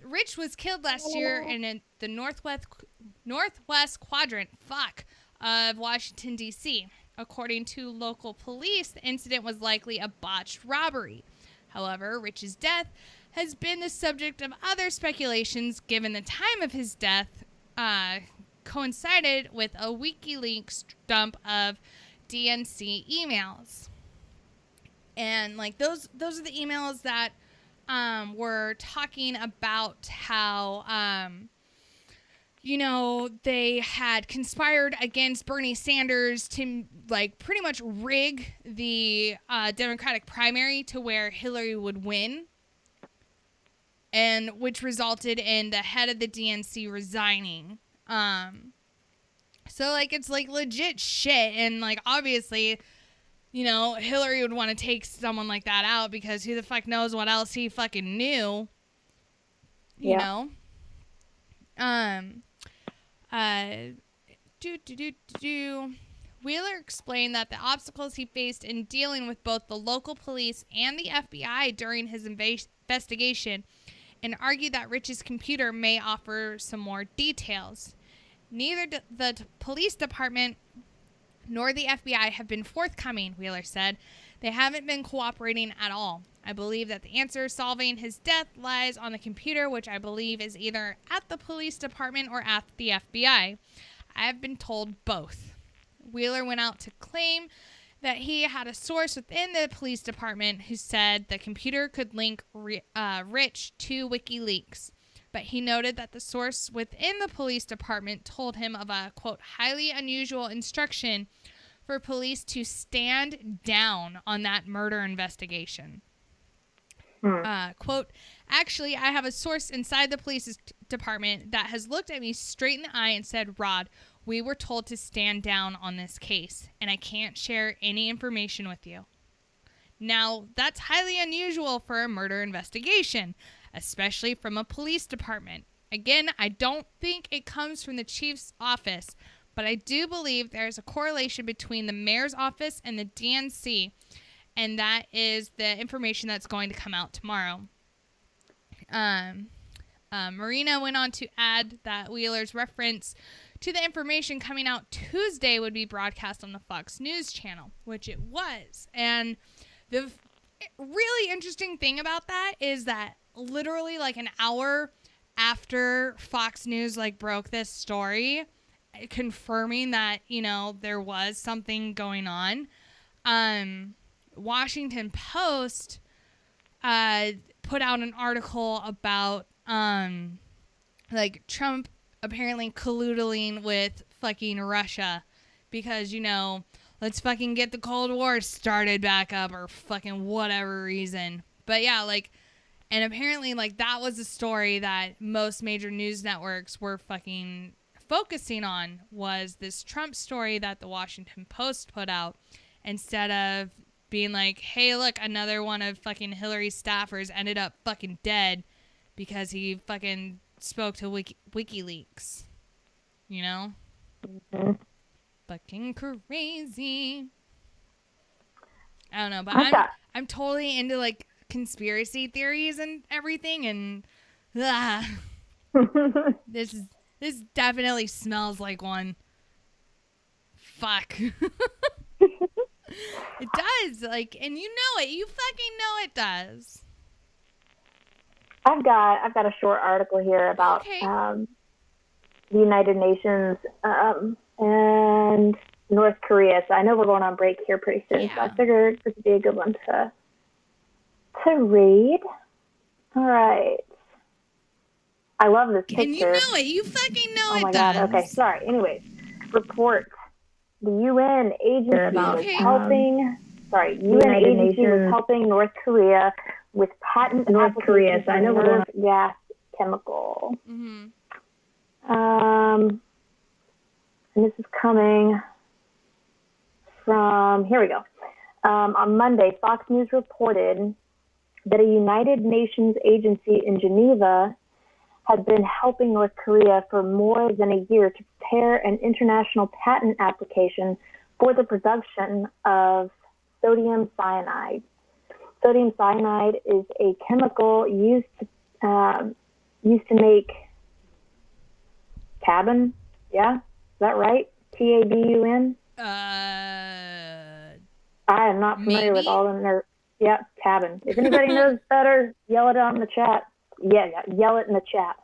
Rich was killed last year in the northwest quadrant, of Washington, D.C. According to local police, the incident was likely a botched robbery. However, Rich's death has been the subject of other speculations given the time of his death coincided with a WikiLeaks dump of DNC emails. And like those are the emails that were talking about how they had conspired against Bernie Sanders to like pretty much rig the Democratic primary to where Hillary would win, and which resulted in the head of the DNC resigning. So like it's like legit shit, and like obviously, Hillary would want to take someone like that out because who the fuck knows what else he fucking knew. You know? Wheeler explained that the obstacles he faced in dealing with both the local police and the FBI during his investigation, and argued that Rich's computer may offer some more details. Neither the police department nor the FBI have been forthcoming, Wheeler said. They haven't been cooperating at all. I believe that the answer solving his death lies on the computer, which I believe is either at the police department or at the FBI. I have been told both. Wheeler went out to claim that he had a source within the police department who said the computer could link Rich to WikiLeaks. But he noted that the source within the police department told him of a, quote, highly unusual instruction for police to stand down on that murder investigation. Quote, actually, I have a source inside the police department that has looked at me straight in the eye and said, Rod, we were told to stand down on this case, and I can't share any information with you. Now, that's highly unusual for a murder investigation, especially from a police department. Again, I don't think it comes from the chief's office, but I do believe there's a correlation between the mayor's office and the DNC, and that is the information that's going to come out tomorrow. Marina went on to add that Wheeler's reference to the information coming out Tuesday would be broadcast on the Fox News channel, which it was. And the really interesting thing about that is that literally like an hour after Fox News like broke this story, confirming that, there was something going on, Washington Post put out an article about like Trump apparently colluding with fucking Russia because, let's fucking get the Cold War started back up or fucking whatever reason. But yeah, like, and apparently like that was a story that most major news networks were fucking focusing on, was this Trump story that the Washington Post put out, instead of being like, hey, look, another one of fucking Hillary's staffers ended up fucking dead because he fucking spoke to WikiLeaks. Mm-hmm. Fucking crazy. I don't know, but I'm totally into like conspiracy theories and everything, and this definitely smells like one. Fuck. It does, like, and you know it. You fucking know it does. I've got a short article here about the United Nations and North Korea. So I know we're going on break here pretty soon, so I figured this would be a good one to read. All right. I love this picture. And you know it. You fucking know it. Oh my God. Okay. Sorry. Anyways, report. The UN agency was helping. UN agency was helping North Korea with patent applications for nerve gas chemical. Mm-hmm. And this is coming from, here we go. On Monday, Fox News reported that a United Nations agency in Geneva had been helping North Korea for more than a year to prepare an international patent application for the production of sodium cyanide. Sodium cyanide is a chemical used to make tabun. Yeah, is that right? Tabun. I am not familiar with all the nerds. Yeah, tabun. If anybody knows better, yell it out in the chat. Yeah, yell it in the chat.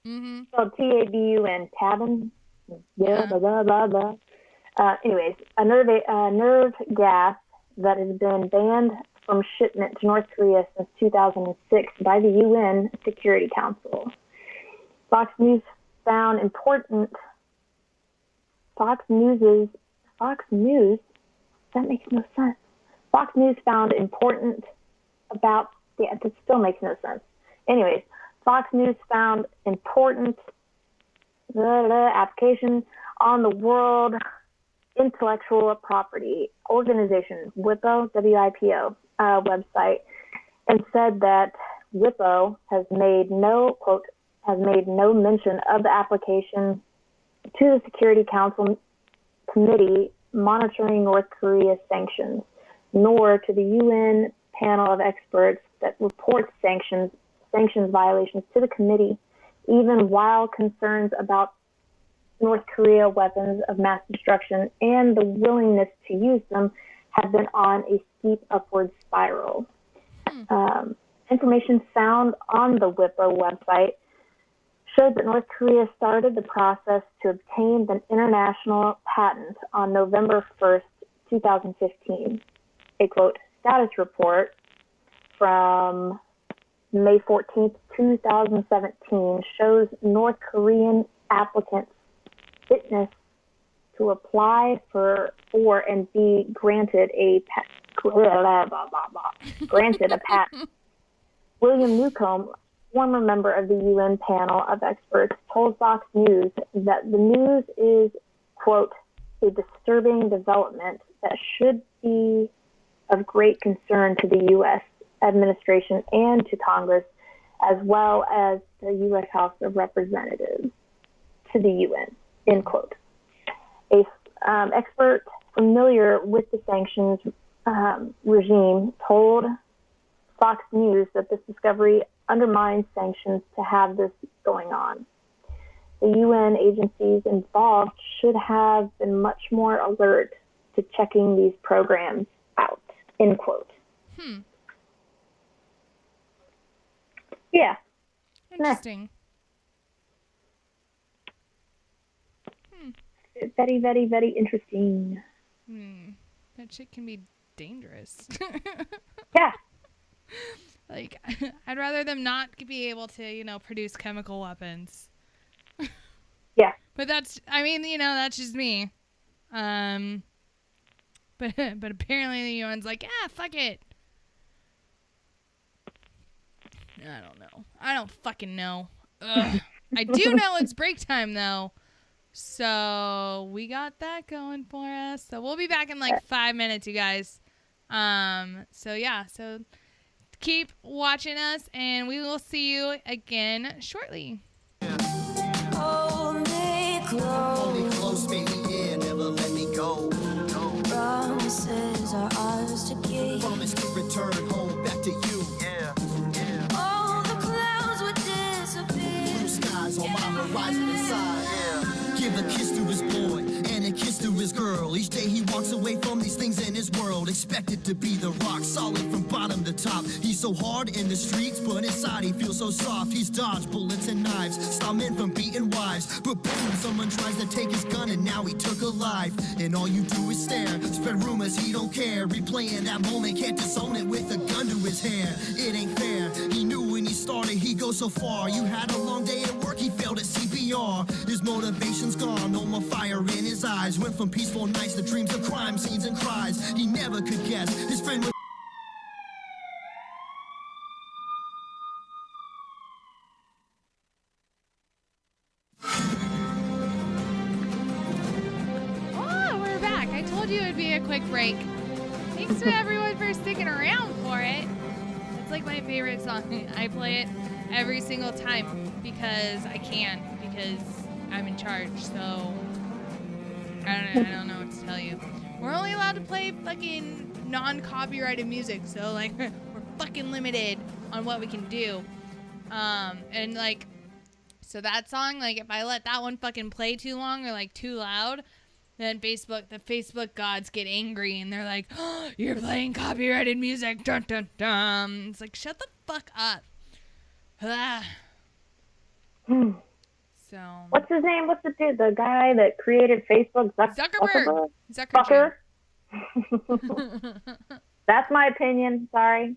Mm-hmm. So Tabun, tabun. Yeah, blah, blah, blah, blah. Anyways, a nerve gas that has been banned from shipment to North Korea since 2006 by the UN Security Council. Fox News found important. Fox News. That makes no sense. Fox News found important about. Yeah, that still makes no sense. Anyways, Fox News found important application on the World Intellectual Property Organization, WIPO, WIPO website, and said that WIPO has made no, quote, has made no mention of the application to the Security Council Committee monitoring North Korea's sanctions, nor to the UN panel of experts that reports sanctions violations to the committee, even while concerns about North Korea weapons of mass destruction and the willingness to use them have been on a steep upward spiral. Information found on the WIPO website showed that North Korea started the process to obtain the international patent on November 1st, 2015. A, quote, status report from May 14th, 2017 shows North Korean applicants' fitness to apply for and be granted a patent. William Newcomb, former member of the UN panel of experts, told Fox News that the news is, quote, a disturbing development that should be of great concern to the U.S. administration and to Congress, as well as the U.S. House of Representatives, to the UN, end quote. A expert familiar with the sanctions regime told Fox News that this discovery undermines sanctions to have this going on. The UN agencies involved should have been much more alert to checking these programs out, end quote. Yeah. Interesting. Very, very, very interesting. That shit can be dangerous. Yeah. Like, I'd rather them not be able to, produce chemical weapons. Yeah. But that's just me. But apparently the UN's like, fuck it. I don't know. I don't fucking know. Ugh. I do know it's break time, though. So we got that going for us. So we'll be back in like 5 minutes, you guys. So keep watching us, and we will see you again shortly. Hold me close, baby, yeah, never let me go. Promises are ours to keep. Promise to return home back to you. Yeah. All the clouds would disappear. Blue skies on my horizon inside. Yeah. Give a kiss to his boy and a kiss to his girl. Each day he walks away from these things in his world, expected to be the rock, solid from bottom to top. He's so hard in the streets, but inside he feels so soft. He's dodged bullets and knives, stopped men from beating wives. But boom, someone tries to take his gun and now he took a life. And all you do is stare, spread rumors, he don't care. Replaying that moment, can't disown it with a gun to his hair. It ain't fair, he knew when he started he'd go so far. You had a long day at work, he failed at CPR. His motivation's gone, no more fire in his eyes. Went from peaceful nights to dreams of crime scenes and cries. He never could guess his friend was We're back. I told you it would be a quick break. Thanks to everyone for sticking around for it. It's like my favorite song. I play it every single time because I can, because I'm in charge. So I don't know what to tell you. We're only allowed to play fucking non-copyrighted music, so like we're fucking limited on what we can do. And like, so that song, like if I let that one fucking play too long or like too loud, then the Facebook gods get angry and they're like, oh, you're playing copyrighted music, dun dun dun. It's like, shut the fuck up. So what's his name? What's the dude? The guy that created Facebook? Zuckerberg. Fucker. That's my opinion. Sorry.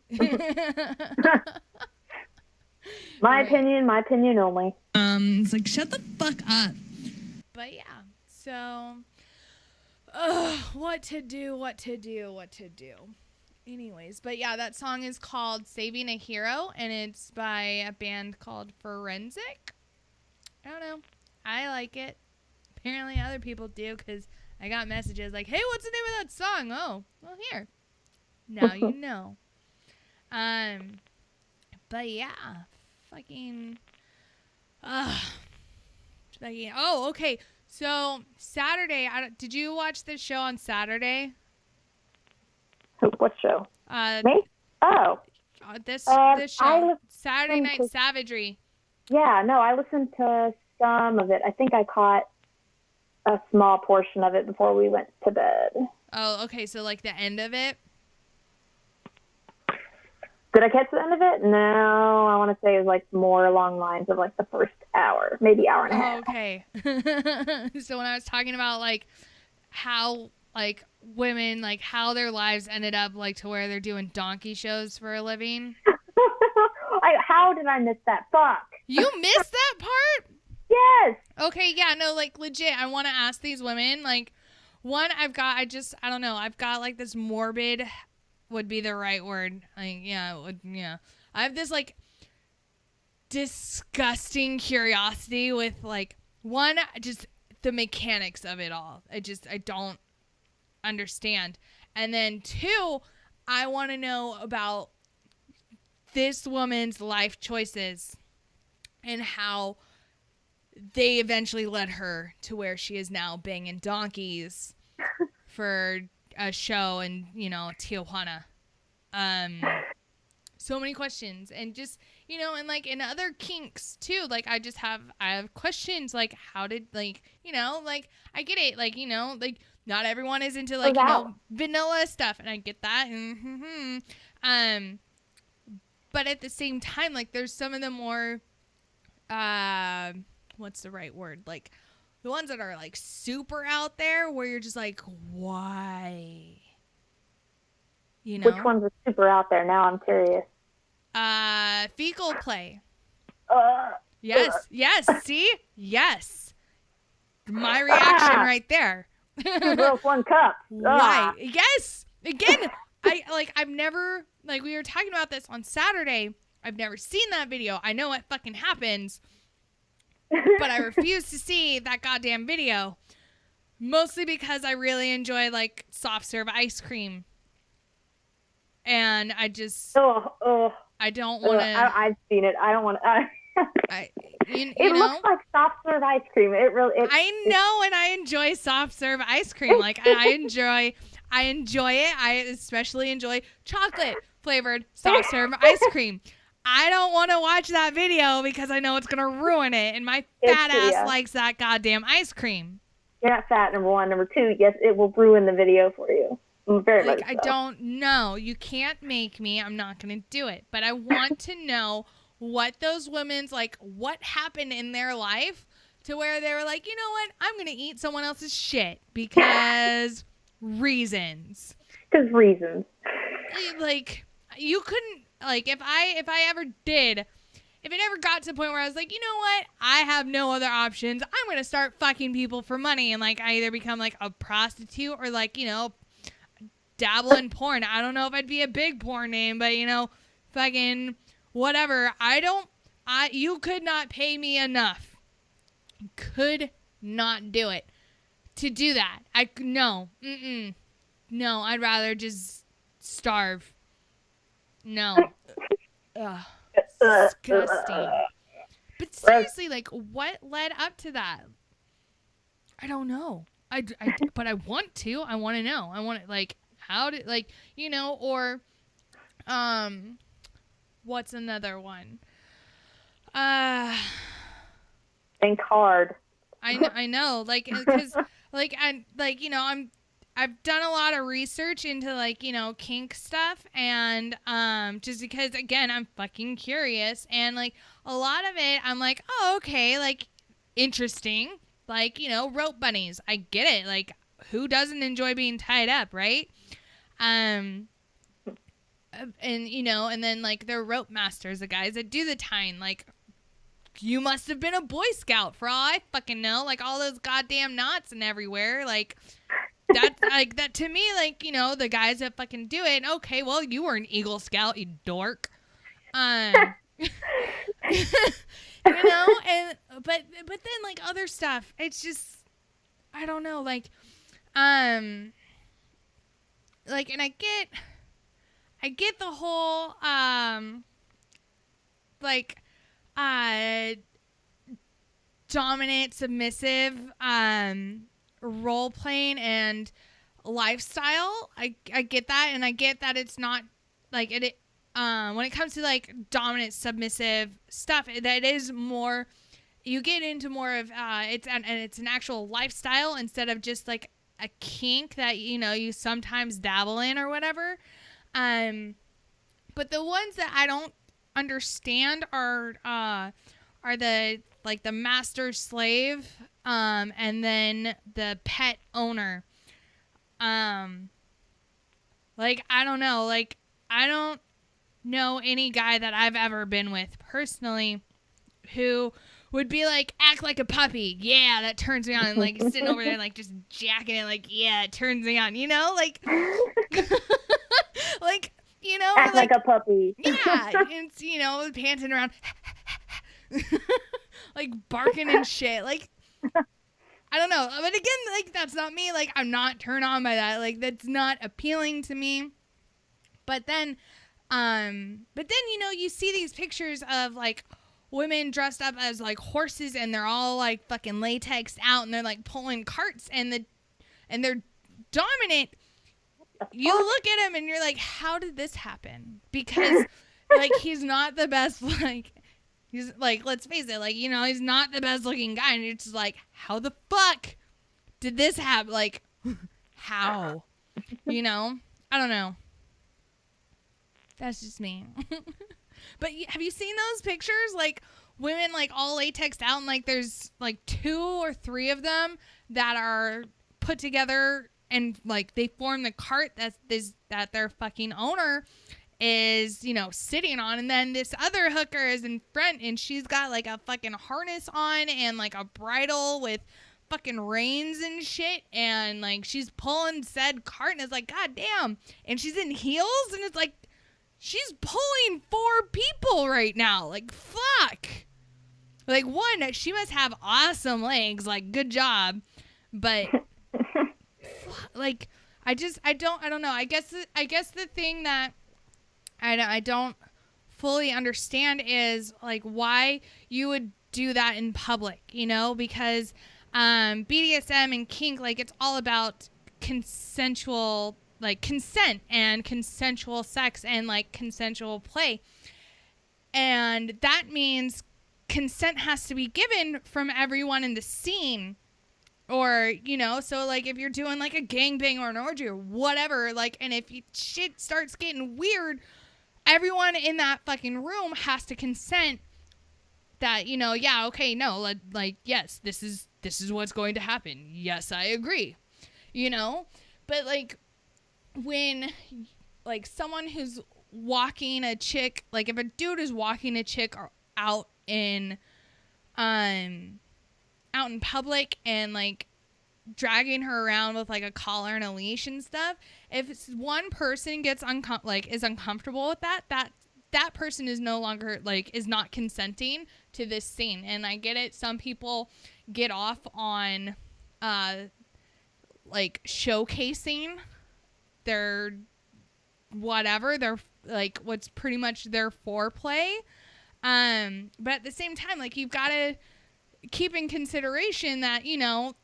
My opinion only. It's like, shut the fuck up. But yeah, so what to do. Anyways, but yeah, that song is called Saving a Hero, and it's by a band called Forensic. I don't know. I like it. Apparently other people do, because I got messages like, hey, what's the name of that song? Oh, well, here. Now you know. But yeah, fucking, oh, okay. So Saturday, did you watch this show on Saturday? What show? Me? Oh. This show, Saturday Night to, Savagery. Yeah, no, I listened to some of it. I think I caught a small portion of it before we went to bed. Oh, okay. So like the end of it. Did I catch the end of it? No, I want to say it was like more along lines of like the first hour, maybe hour and a half. Okay. So when I was talking about like how like women, like how their lives ended up like to where they're doing donkey shows for a living. How did I miss that? Fuck. You missed that part? Yes. Okay, yeah, no, like legit. I want to ask these women, like, one, I've got like this morbid, would be the right word. Like, yeah, I have this like disgusting curiosity with like, one, just the mechanics of it all. I don't understand. And then two, I want to know about this woman's life choices and how they eventually led her to where she is now banging donkeys for a show in, Tijuana. So many questions, and just, and like in other kinks too, like I have questions like how did, like, like I get it, like, like not everyone is into like, vanilla stuff, and I get that. But at the same time, like there's some of the more, what's the right word? Like the ones that are like super out there where you're just like, why? Which ones are super out there? Now I'm curious. Fecal play. Yes. See? Yes. My reaction right there. 2 girls, 1 cup. Why? Yes. Again, I've never, like we were talking about this on Saturday. I've never seen that video. I know what fucking happens, but I refuse to see that goddamn video. Mostly because I really enjoy like soft serve ice cream. And I just, I don't want to. I've seen it. I don't want to. It looks like soft serve ice cream. I know, and I enjoy soft serve ice cream. Like I enjoy it. I especially enjoy chocolate flavored soft serve ice cream. I don't want to watch that video because I know it's gonna ruin it, and my fat ass likes that goddamn ice cream. You're not fat, number one. Number two, yes, it will ruin the video for you. Very much so. I don't know. You can't make me. I'm not going to do it. But I want to know what those women's, like, what happened in their life to where they were like, you know what? I'm going to eat someone else's shit because reasons. Because reasons. Like, you couldn't, like, if I ever did, if it ever got to the point where I was like, you know what? I have no other options. I'm going to start fucking people for money. And, like, I either become, like, a prostitute or, like, dabble in porn. I don't know if I'd be a big porn name, but fucking whatever. You could not pay me enough. Could not do it to do that. No, I'd rather just starve. No. Ugh. Disgusting. But seriously, like, what led up to that? I don't know. But I want to. I want to know. I want to, like, How did, like, you know, or what's another one? Think hard. I know, like, because, like, you know, I've done a lot of research into, like, you know, kink stuff, and just because, again, I'm fucking curious, and, like, a lot of it, I'm like, oh, okay, like, interesting, like, you know, rope bunnies, I get it, like, who doesn't enjoy being tied up, right? And, you know, and then, like, they're rope masters, the guys that do the tying, like, you must have been a Boy Scout for all I fucking know. Like, all those goddamn knots and everywhere. Like, that, like, that to me, like, you know, the guys that fucking do it. Okay, well, you were an Eagle Scout, you dork. You know, and, but then, like, other stuff, it's just, I don't know, like, and I get the whole, like, dominant, submissive, role playing and lifestyle. I get that, and I get that it's not like it. When it comes to like dominant, submissive stuff, that is more. You get into more of it's an actual lifestyle instead of just like a kink that, you know, you sometimes dabble in or whatever. But the ones that I don't understand are the, like, the master slave, and then the pet owner. Like, I don't know, like, I don't know any guy that I've ever been with personally who would be like, act like a puppy. Yeah, that turns me on. And, like, sitting over there, like, just jacking it, like, yeah, it turns me on. You know, like, like, you know, Act like a puppy. Yeah, it's, you know, panting around, like, barking and shit. Like, I don't know. But again, like, that's not me. Like, I'm not turned on by that. Like, that's not appealing to me. But then, you know, you see these pictures of, like, women dressed up as, like, horses, and they're all, like, fucking latexed out, and they're, like, pulling carts, and they're dominant. You look at him, and you're like, how did this happen? Because, like, he's not the best, like, he's, like, let's face it, like, you know, he's not the best looking guy, and it's just like, how the fuck did this happen? Like, how? You know? I don't know. That's just me. But have you seen those pictures? Like, women, like, all latexed out, and, like, there's, like, 2 or 3 of them that are put together, and, like, they form the cart that their fucking owner is, you know, sitting on, and then this other hooker is in front, and she's got, like, a fucking harness on and, like, a bridle with fucking reins and shit, and, like, she's pulling said cart, and it's like, god damn, and she's in heels, and it's like, she's pulling 4 people right now, like, fuck. Like, one, she must have awesome legs, like, good job, but like, I don't know. I guess the thing that I don't fully understand is, like, why you would do that in public, you know, because BDSM and kink, like, it's all about consensual, like, consent and consensual sex and, like, consensual play. And that means consent has to be given from everyone in the scene. Or, you know, so, like, if you're doing, like, a gangbang or an orgy or whatever, like, and if shit starts getting weird, everyone in that fucking room has to consent that, you know, yeah, okay, no, like, yes, this is what's going to happen. Yes, I agree. You know? But, like, when, like, someone who's walking a chick, like, if a dude is walking a chick out in public and, like, dragging her around with, like, a collar and a leash and stuff, if one person gets is uncomfortable with that person is no longer, like, is not consenting to this scene. And I get it, some people get off on like, showcasing their whatever, their, like, what's pretty much their foreplay, but at the same time, like, you've got to keep in consideration that, you know,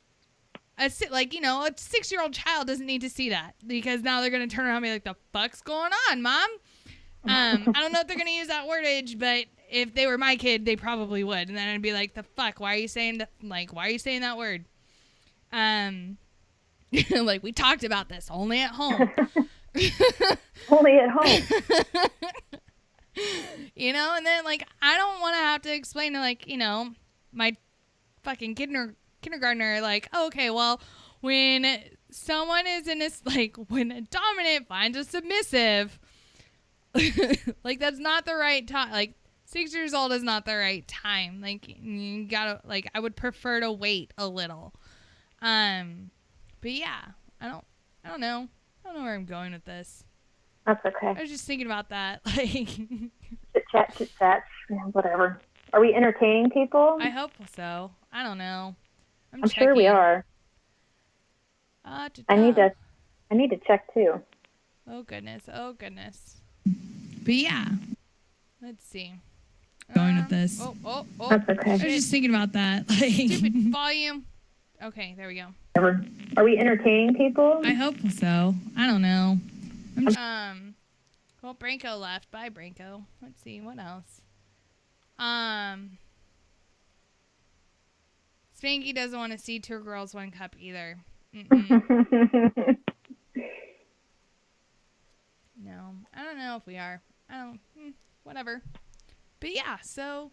a 6-year-old child doesn't need to see that, because now they're gonna turn around and be like, "The fuck's going on, mom?" I don't know if they're gonna use that wordage, but if they were my kid, they probably would, and then I'd be like, "The fuck? Why are you saying that word?" Like, we talked about this only at home. Only at home. And then, like, I don't want to have to explain to, like, my fucking kindergartner, like, okay, well, when someone is in this, like, when a dominant finds a submissive, like, that's not the right time. Like, 6 years old is not the right time. Like, you gotta, like, I would prefer to wait a little. But yeah, I don't know. I don't know where I'm going with this. That's okay. I was just thinking about that. Like, chit chat, yeah, whatever. Are we entertaining people? I hope so. I don't know. I'm sure we are. I need to check too. Oh goodness. But yeah, let's see. Going with this. Oh. That's okay. I was just thinking about that. Like, stupid volume. Okay, there we go. Are we entertaining people? I hope so. I don't know. Well, Branko left. Bye, Branko. Let's see, what else? Spanky doesn't want to see 2 girls, 1 cup either. No, I don't know if we are. Whatever. But yeah, so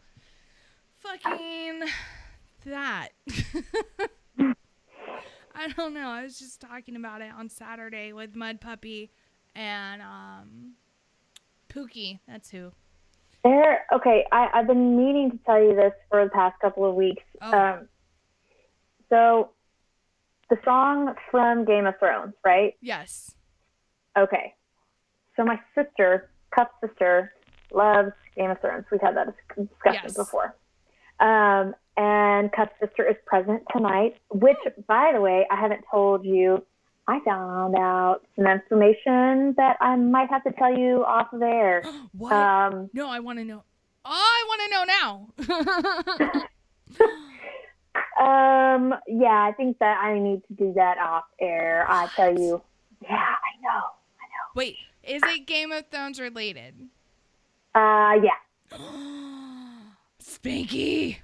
fucking that. I don't know. I was just talking about it on Saturday with Mud Puppy and Pookie. That's who. Okay, I've been meaning to tell you this for the past couple of weeks. Oh. So the song from Game of Thrones, right? Yes. Okay. So my sister, Cup's sister, loves Game of Thrones. We've had that discussion before. And Cup's sister is present tonight, which, by the way, I haven't told you. I found out some information that I might have to tell you off of air. What? No, I want to know. Oh, I want to know now. Yeah, I think that I need to do that off air. I tell you. Yeah, I know. Wait, is it Game of Thrones related? Yeah. Spanky.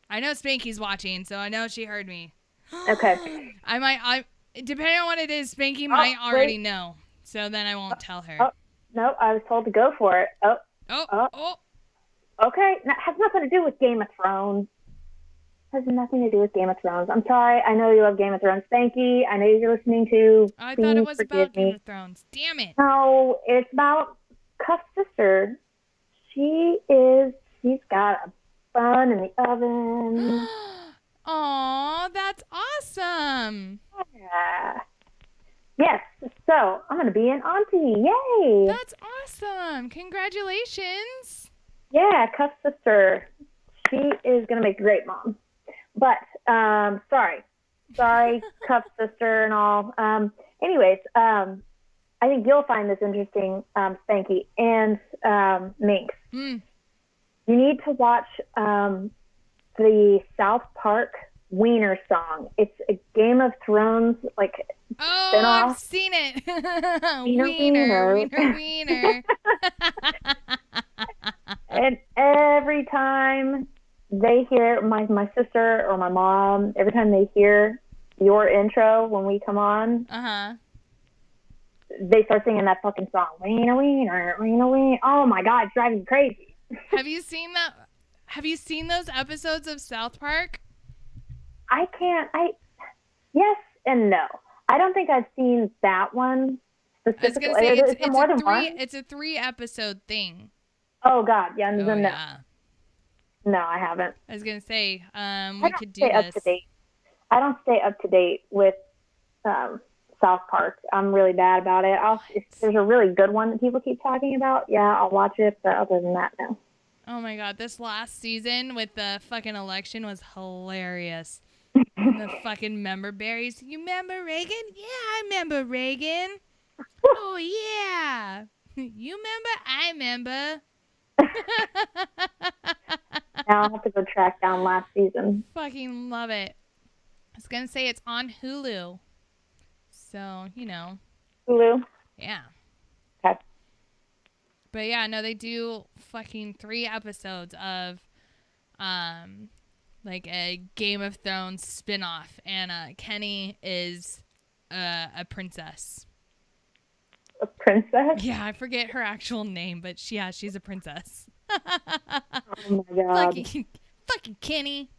I know Spanky's watching, so I know she heard me. Okay. Depending on what it is, Spanky might already know. So then I won't tell her. Oh, no, I was told to go for it. Oh. Okay. That has nothing to do with Game of Thrones. Has nothing to do with Game of Thrones. I'm sorry. I know you love Game of Thrones. Spanky, I know you're listening to. I thought it was about Game of Thrones. Damn it. No, it's about Cuff's sister. She's got a bun in the oven. Aw, that's awesome. Yeah. Yes, so I'm going to be an auntie. Yay. That's awesome. Congratulations. Yeah, Cuff's sister. She is going to make a great mom. But, sorry, Cuff's sister and all. Anyways, I think you'll find this interesting, Spanky and Minx. You need to watch the South Park Wiener song. It's a Game of Thrones spinoff. I've seen it. Wiener. And every time they hear my sister or my mom, every time they hear your intro when we come on, they start singing that fucking song. Wiener, wiener, wiener, wiener. Oh my God, it's driving me crazy. Have you seen that? Have you seen those episodes of South Park? Yes and no. I don't think I've seen that one specifically. I was going to say, it's more than one? It's a 3-episode thing. Oh, God. Yeah, no. Yeah. No, I haven't. I was going to say, we could do this. I don't stay up to date with South Park. I'm really bad about it. If there's a really good one that people keep talking about, yeah, I'll watch it. But other than that, no. Oh, my God. This last season with the fucking election was hilarious. And the fucking member berries. You remember Reagan? Yeah, I remember Reagan. Oh, yeah. You remember? I remember. Now I'll have to go track down last season. Fucking love it. was going to say it's on Hulu. So, Hulu. yeah. Okay. But yeah, no, they do fucking 3 episodes of like a Game of Thrones spin-off, and Kenny is a princess. A princess? Yeah, I forget her actual name, but she's a princess. Oh my god. Fucking Kenny.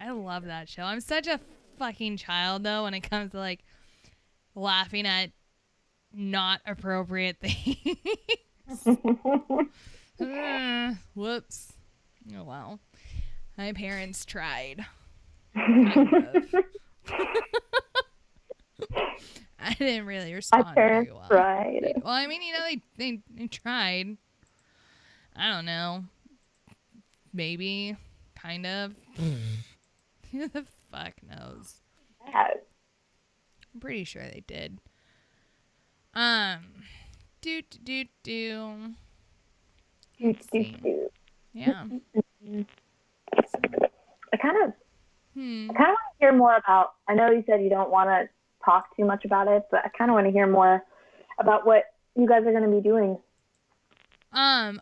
I love that show. I'm such a fucking child though when it comes to like laughing at not appropriate things. Whoops. Oh well. My parents tried. Kind of. I didn't really respond My very parents well. tried. Well, I mean, they tried. I don't know. Maybe. Kind of. Who the fuck knows? Yeah. I'm pretty sure they did. Let's see. Yeah. I kind of want to hear more about, I know you said you don't want to talk too much about it, but I kind of want to hear more about what you guys are going to be doing. At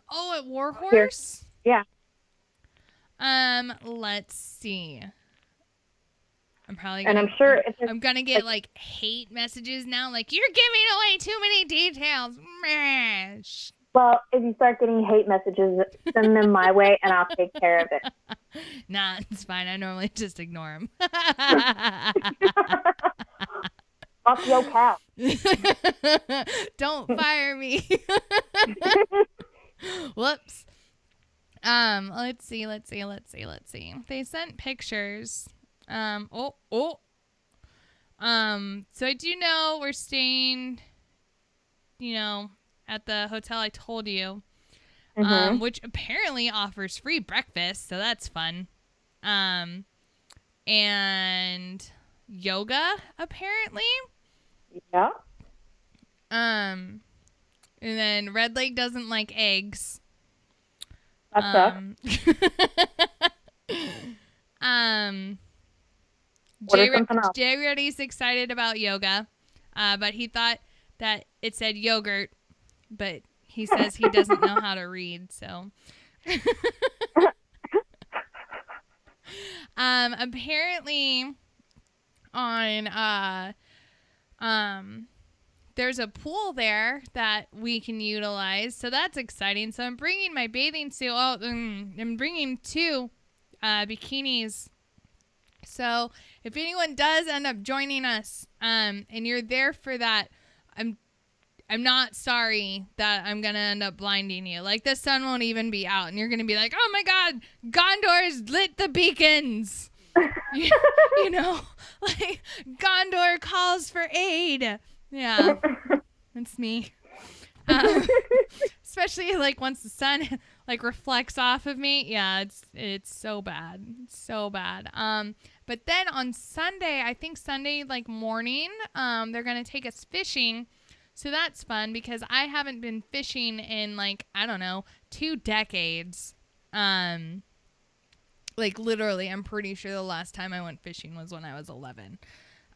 Warhorse? Yeah. Let's see. I'm sure I'm gonna get like hate messages now, like you're giving away too many details. Well, if you start getting hate messages, send them my way, and I'll take care of it. Nah, it's fine. I normally just ignore them. Fuck your cow. Don't fire me. Whoops. Let's see. They sent pictures. So I do know we're staying, at the hotel I told you, which apparently offers free breakfast, so that's fun. And yoga, apparently. Yeah. And then Red Lake doesn't like eggs. That sucks. Jay Reddy's excited about yoga, but he thought that it said yogurt, but he says he doesn't know how to read, so. Apparently on there's a pool there that we can utilize, so that's exciting. So I'm bringing my bathing suit. I'm bringing 2 bikinis. So if anyone does end up joining us, and you're there for that, I'm not sorry that I'm gonna end up blinding you. Like the sun won't even be out, and you're gonna be like, "Oh my God, Gondor's lit the beacons." Like Gondor calls for aid. Yeah, that's me. Especially like once the sun like reflects off of me. Yeah, it's so bad. It's so bad. But then on Sunday, I think Sunday like morning, they're gonna take us fishing. So that's fun because I haven't been fishing in like, I don't know, 2 decades. Like literally, I'm pretty sure the last time I went fishing was when I was 11.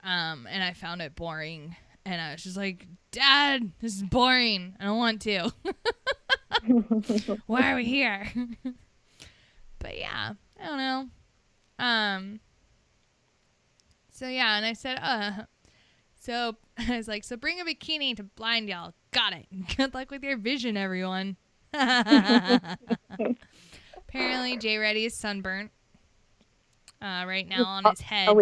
And I found it boring. And I was just like, Dad, this is boring. I don't want to. Why are we here? But yeah, I don't know. So yeah, and I said, so I was like, so bring a bikini to blind y'all. Got it. Good luck with your vision, everyone. Apparently, Jay Reddy is sunburnt right now on his head,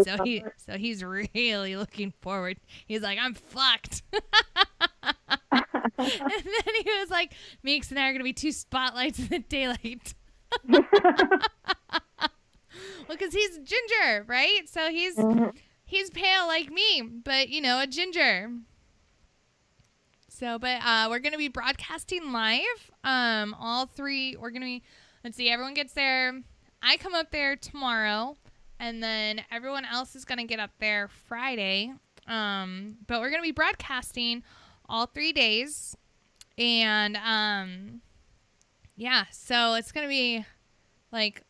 so he's really looking forward. He's like, I'm fucked. And then he was like, Meeks and I are gonna be 2 spotlights in the daylight. Well, because he's ginger, right? So he's pale like me, but a ginger. So, but we're gonna be broadcasting live. All 3. We're gonna be. Let's see. Everyone gets there. I come up there tomorrow, and then everyone else is gonna get up there Friday. But we're gonna be broadcasting all 3 days, and yeah. So it's gonna be like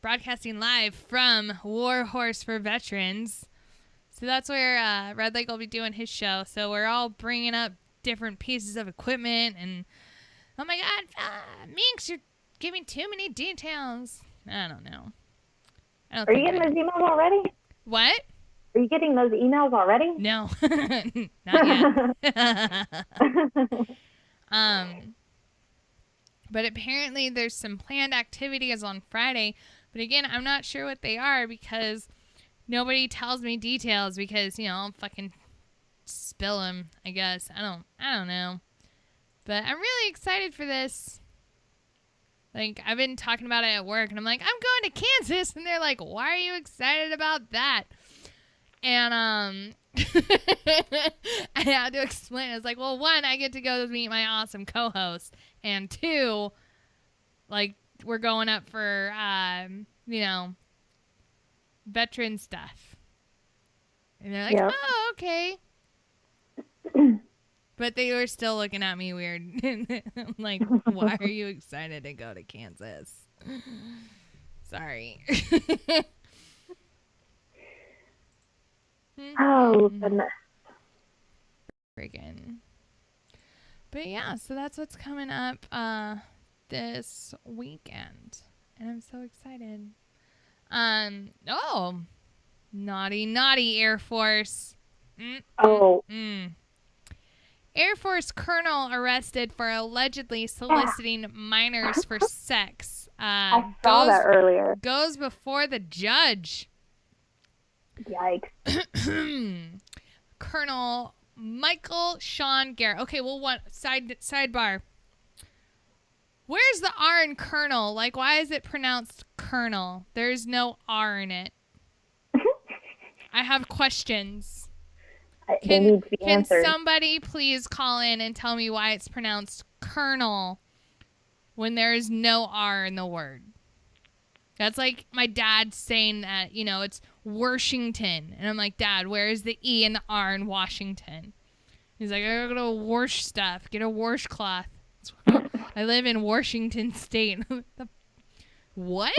broadcasting live from Warhorse for Veterans. So that's where Red Lake will be doing his show. So we're all bringing up different pieces of equipment. And, oh my God, Minx, you're giving too many details. I don't know. Are you getting those emails already? What? Are you getting those emails already? No, not yet. But apparently there's some planned activities on Friday. But again, I'm not sure what they are because nobody tells me details because, I'll fucking spill them, I guess. I don't know. But I'm really excited for this. Like, I've been talking about it at work, and I'm like, I'm going to Kansas. And they're like, why are you excited about that? And I had to explain. I was like, well, one, I get to go meet my awesome co-host. And two, like, we're going up for, veteran stuff. And they're like, yep. Oh, okay. But they were still looking at me weird. I'm like, why are you excited to go to Kansas? Sorry. Oh, goodness. Friggin'. But yeah, so that's what's coming up this weekend. And I'm so excited. Naughty Air Force. Air Force colonel arrested for allegedly soliciting minors for sex. I saw that earlier. Goes before the judge. Yikes. Colonel Michael Sean Garrett. Okay, well, sidebar. Where's the R in colonel? Like, why is it pronounced colonel? There's no R in it. I have questions. They need to be answered. Can somebody please call in and tell me why it's pronounced colonel when there is no R in the word? That's like my dad saying that, it's Washington. And I'm like, Dad, where is the E and the R in Washington? He's like, I gotta go to wash stuff. Get a washcloth. I live in Washington State. What?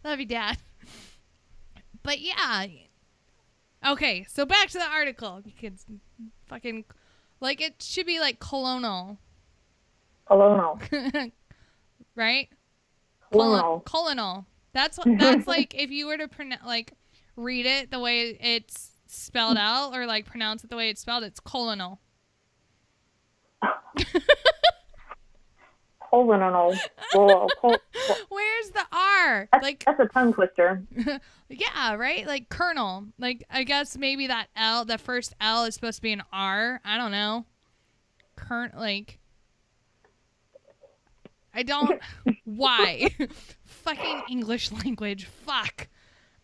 Love you, Dad. But yeah. Okay, so back to the article. You kids fucking, like, it should be like colonel. Colonel. Right? Colonel. That's like if you were to read it the way it's spelled out or like pronounce it the way it's spelled, it's colonel. Colonel. Where's the R? That's a tongue twister. Yeah, right? Like colonel. Like, I guess maybe that L, the first L is supposed to be an R. I don't know. I don't. Why? Fucking English language. Fuck.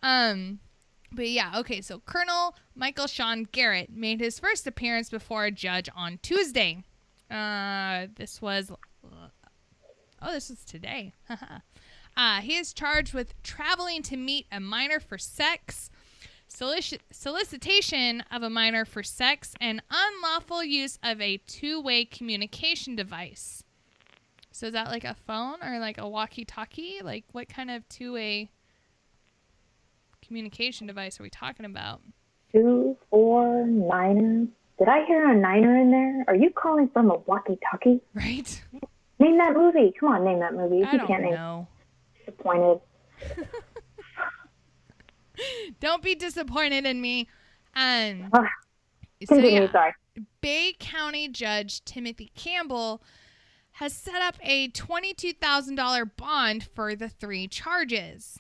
But yeah, okay. So Colonel Michael Sean Garrett made his first appearance before a judge on Tuesday. This was today. He is charged with traveling to meet a minor for sex, solicitation of a minor for sex, and unlawful use of a two-way communication device. So is that like a phone or like a walkie-talkie? Like, what kind of two-way communication device are we talking about? 2, 4, 9. Did I hear a 9er in there? Are you calling from a walkie-talkie? Right. Name that movie. Come on, name that movie. I don't know. Disappointed. Don't be disappointed in me. Sorry. Bay County Judge Timothy Campbell has set up a $22,000 bond for the 3 charges.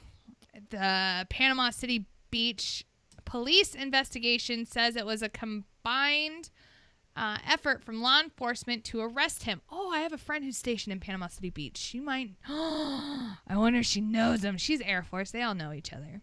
The Panama City Beach police investigation says it was a combined effort from law enforcement to arrest him. Oh, I have a friend who's stationed in Panama City Beach. She might. I wonder if she knows him. She's Air Force. They all know each other.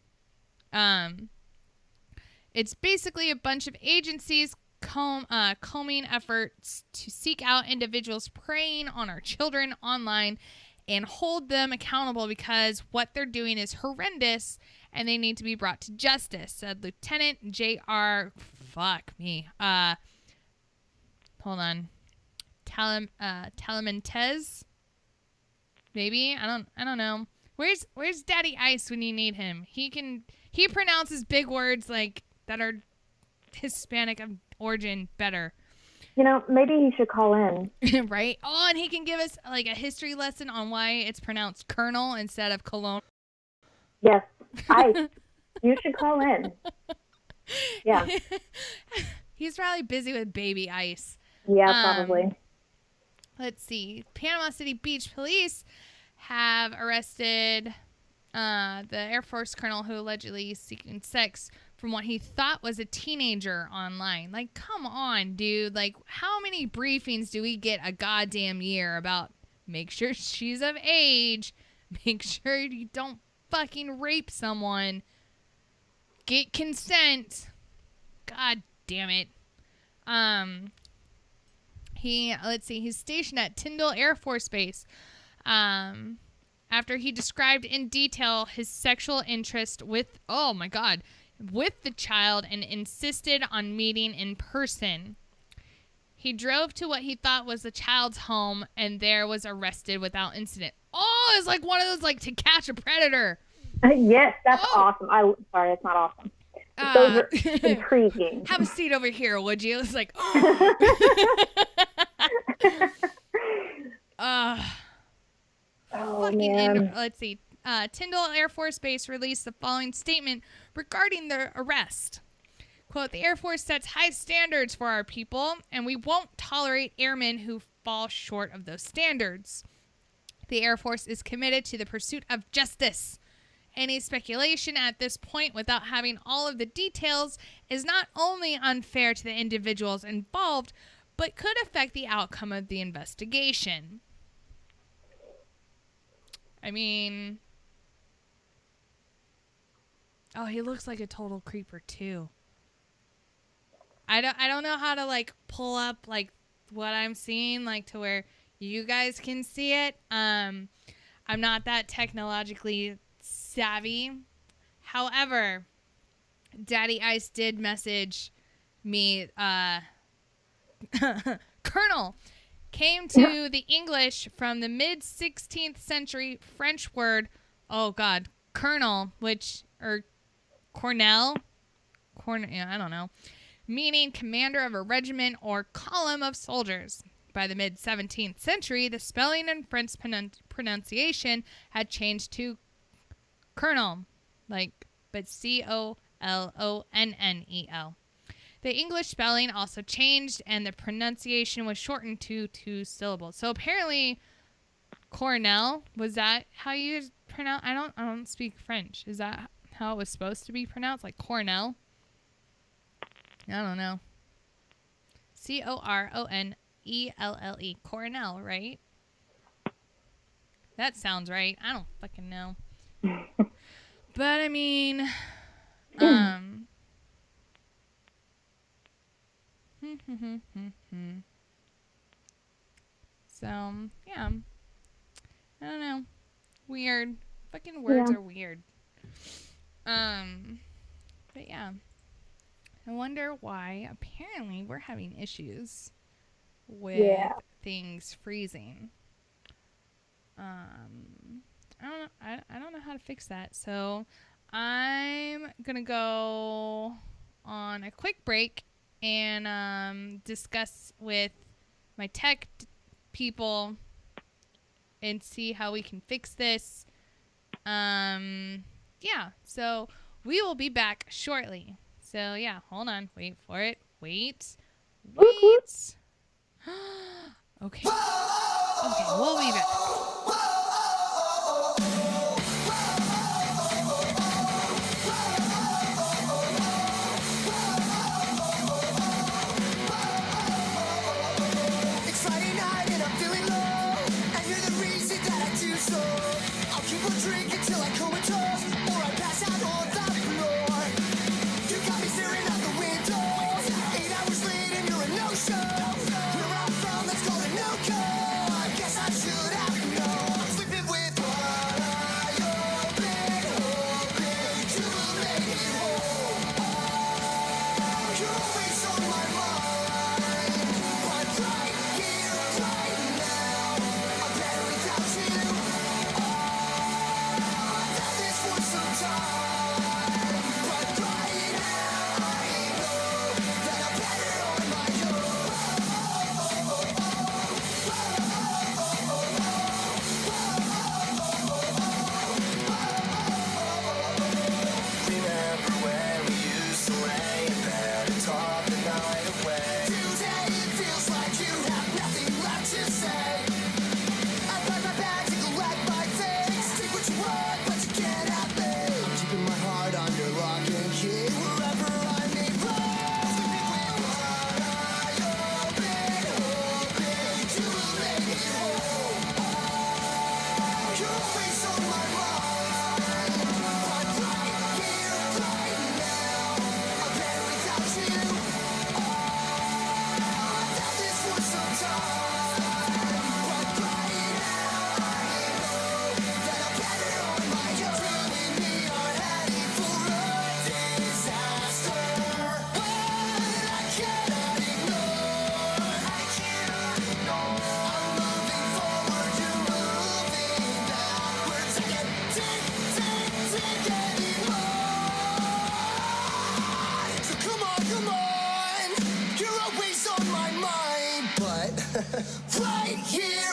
It's basically a bunch of agencies combing efforts to seek out individuals preying on our children online and hold them accountable because what they're doing is horrendous and they need to be brought to justice, said Lieutenant J.R. Hold on. Talamantez. Maybe. I don't know. Where's Daddy Ice when you need him? He pronounces big words like that are Hispanic of origin better. You know, maybe he should call in. Right? Oh, and he can give us like a history lesson on why it's pronounced Colonel instead of Cologne. Yes. Ice. You should call in. Yeah. He's probably busy with baby Ice. Yeah, probably. Let's see. Panama City Beach police have arrested the Air Force colonel who allegedly seeking sex from what he thought was a teenager online. Like, come on, dude. Like, how many briefings do we get a goddamn year about make sure she's of age, make sure you don't fucking rape someone, get consent. God damn it. He's stationed at Tyndall Air Force Base. After he described in detail his sexual interest with the child and insisted on meeting in person. He drove to what he thought was the child's home and there was arrested without incident. Oh, it's like one of those like To Catch a Predator. Yes, that's awesome. Sorry, it's not awesome. Those are intriguing. Have a seat over here, would you? It's like, man. Let's see. Tyndall Air Force Base released the following statement regarding the arrest. Quote, "The Air Force sets high standards for our people, and we won't tolerate airmen who fall short of those standards. The Air Force is committed to the pursuit of justice. Any speculation at this point without having all of the details is not only unfair to the individuals involved, but could affect the outcome of the investigation." I mean, oh, he looks like a total creeper too. I don't know how to like pull up like what I'm seeing like to where you guys can see it. I'm not that technologically savvy. However, Daddy Ice did message me, Colonel came to the English from the mid-16th century French word, colonel, I don't know, meaning commander of a regiment or column of soldiers. By the mid-17th century, the spelling and French pronunciation had changed to colonel, but Collonnel. The English spelling also changed, and the pronunciation was shortened to 2 syllables. So apparently, Cornell, was that how you pronounce? I don't speak French. Is that how it was supposed to be pronounced? Like Cornell? I don't know. Coronnelle. Cornell, right? That sounds right. I don't fucking know. But I mean, so, yeah. I don't know. Weird. Fucking words are weird. But yeah. I wonder why apparently we're having issues with things freezing. I don't know how to fix that. So I'm going to go on a quick break and discuss with my tech people and see how we can fix this. Yeah, so we will be back shortly. So yeah, hold on, wait for it. Wait. Okay, we'll be back. Drink until I comatose, or I pass out on the floor. You got me staring out the window. 8 hours later, you're a no-show. Where I'm from, that's called a no-go. I guess I should have known. I'm sleeping with one eye open, hoping to make it whole. You're always on my mind, but right here, right now, I'm better without you. Right here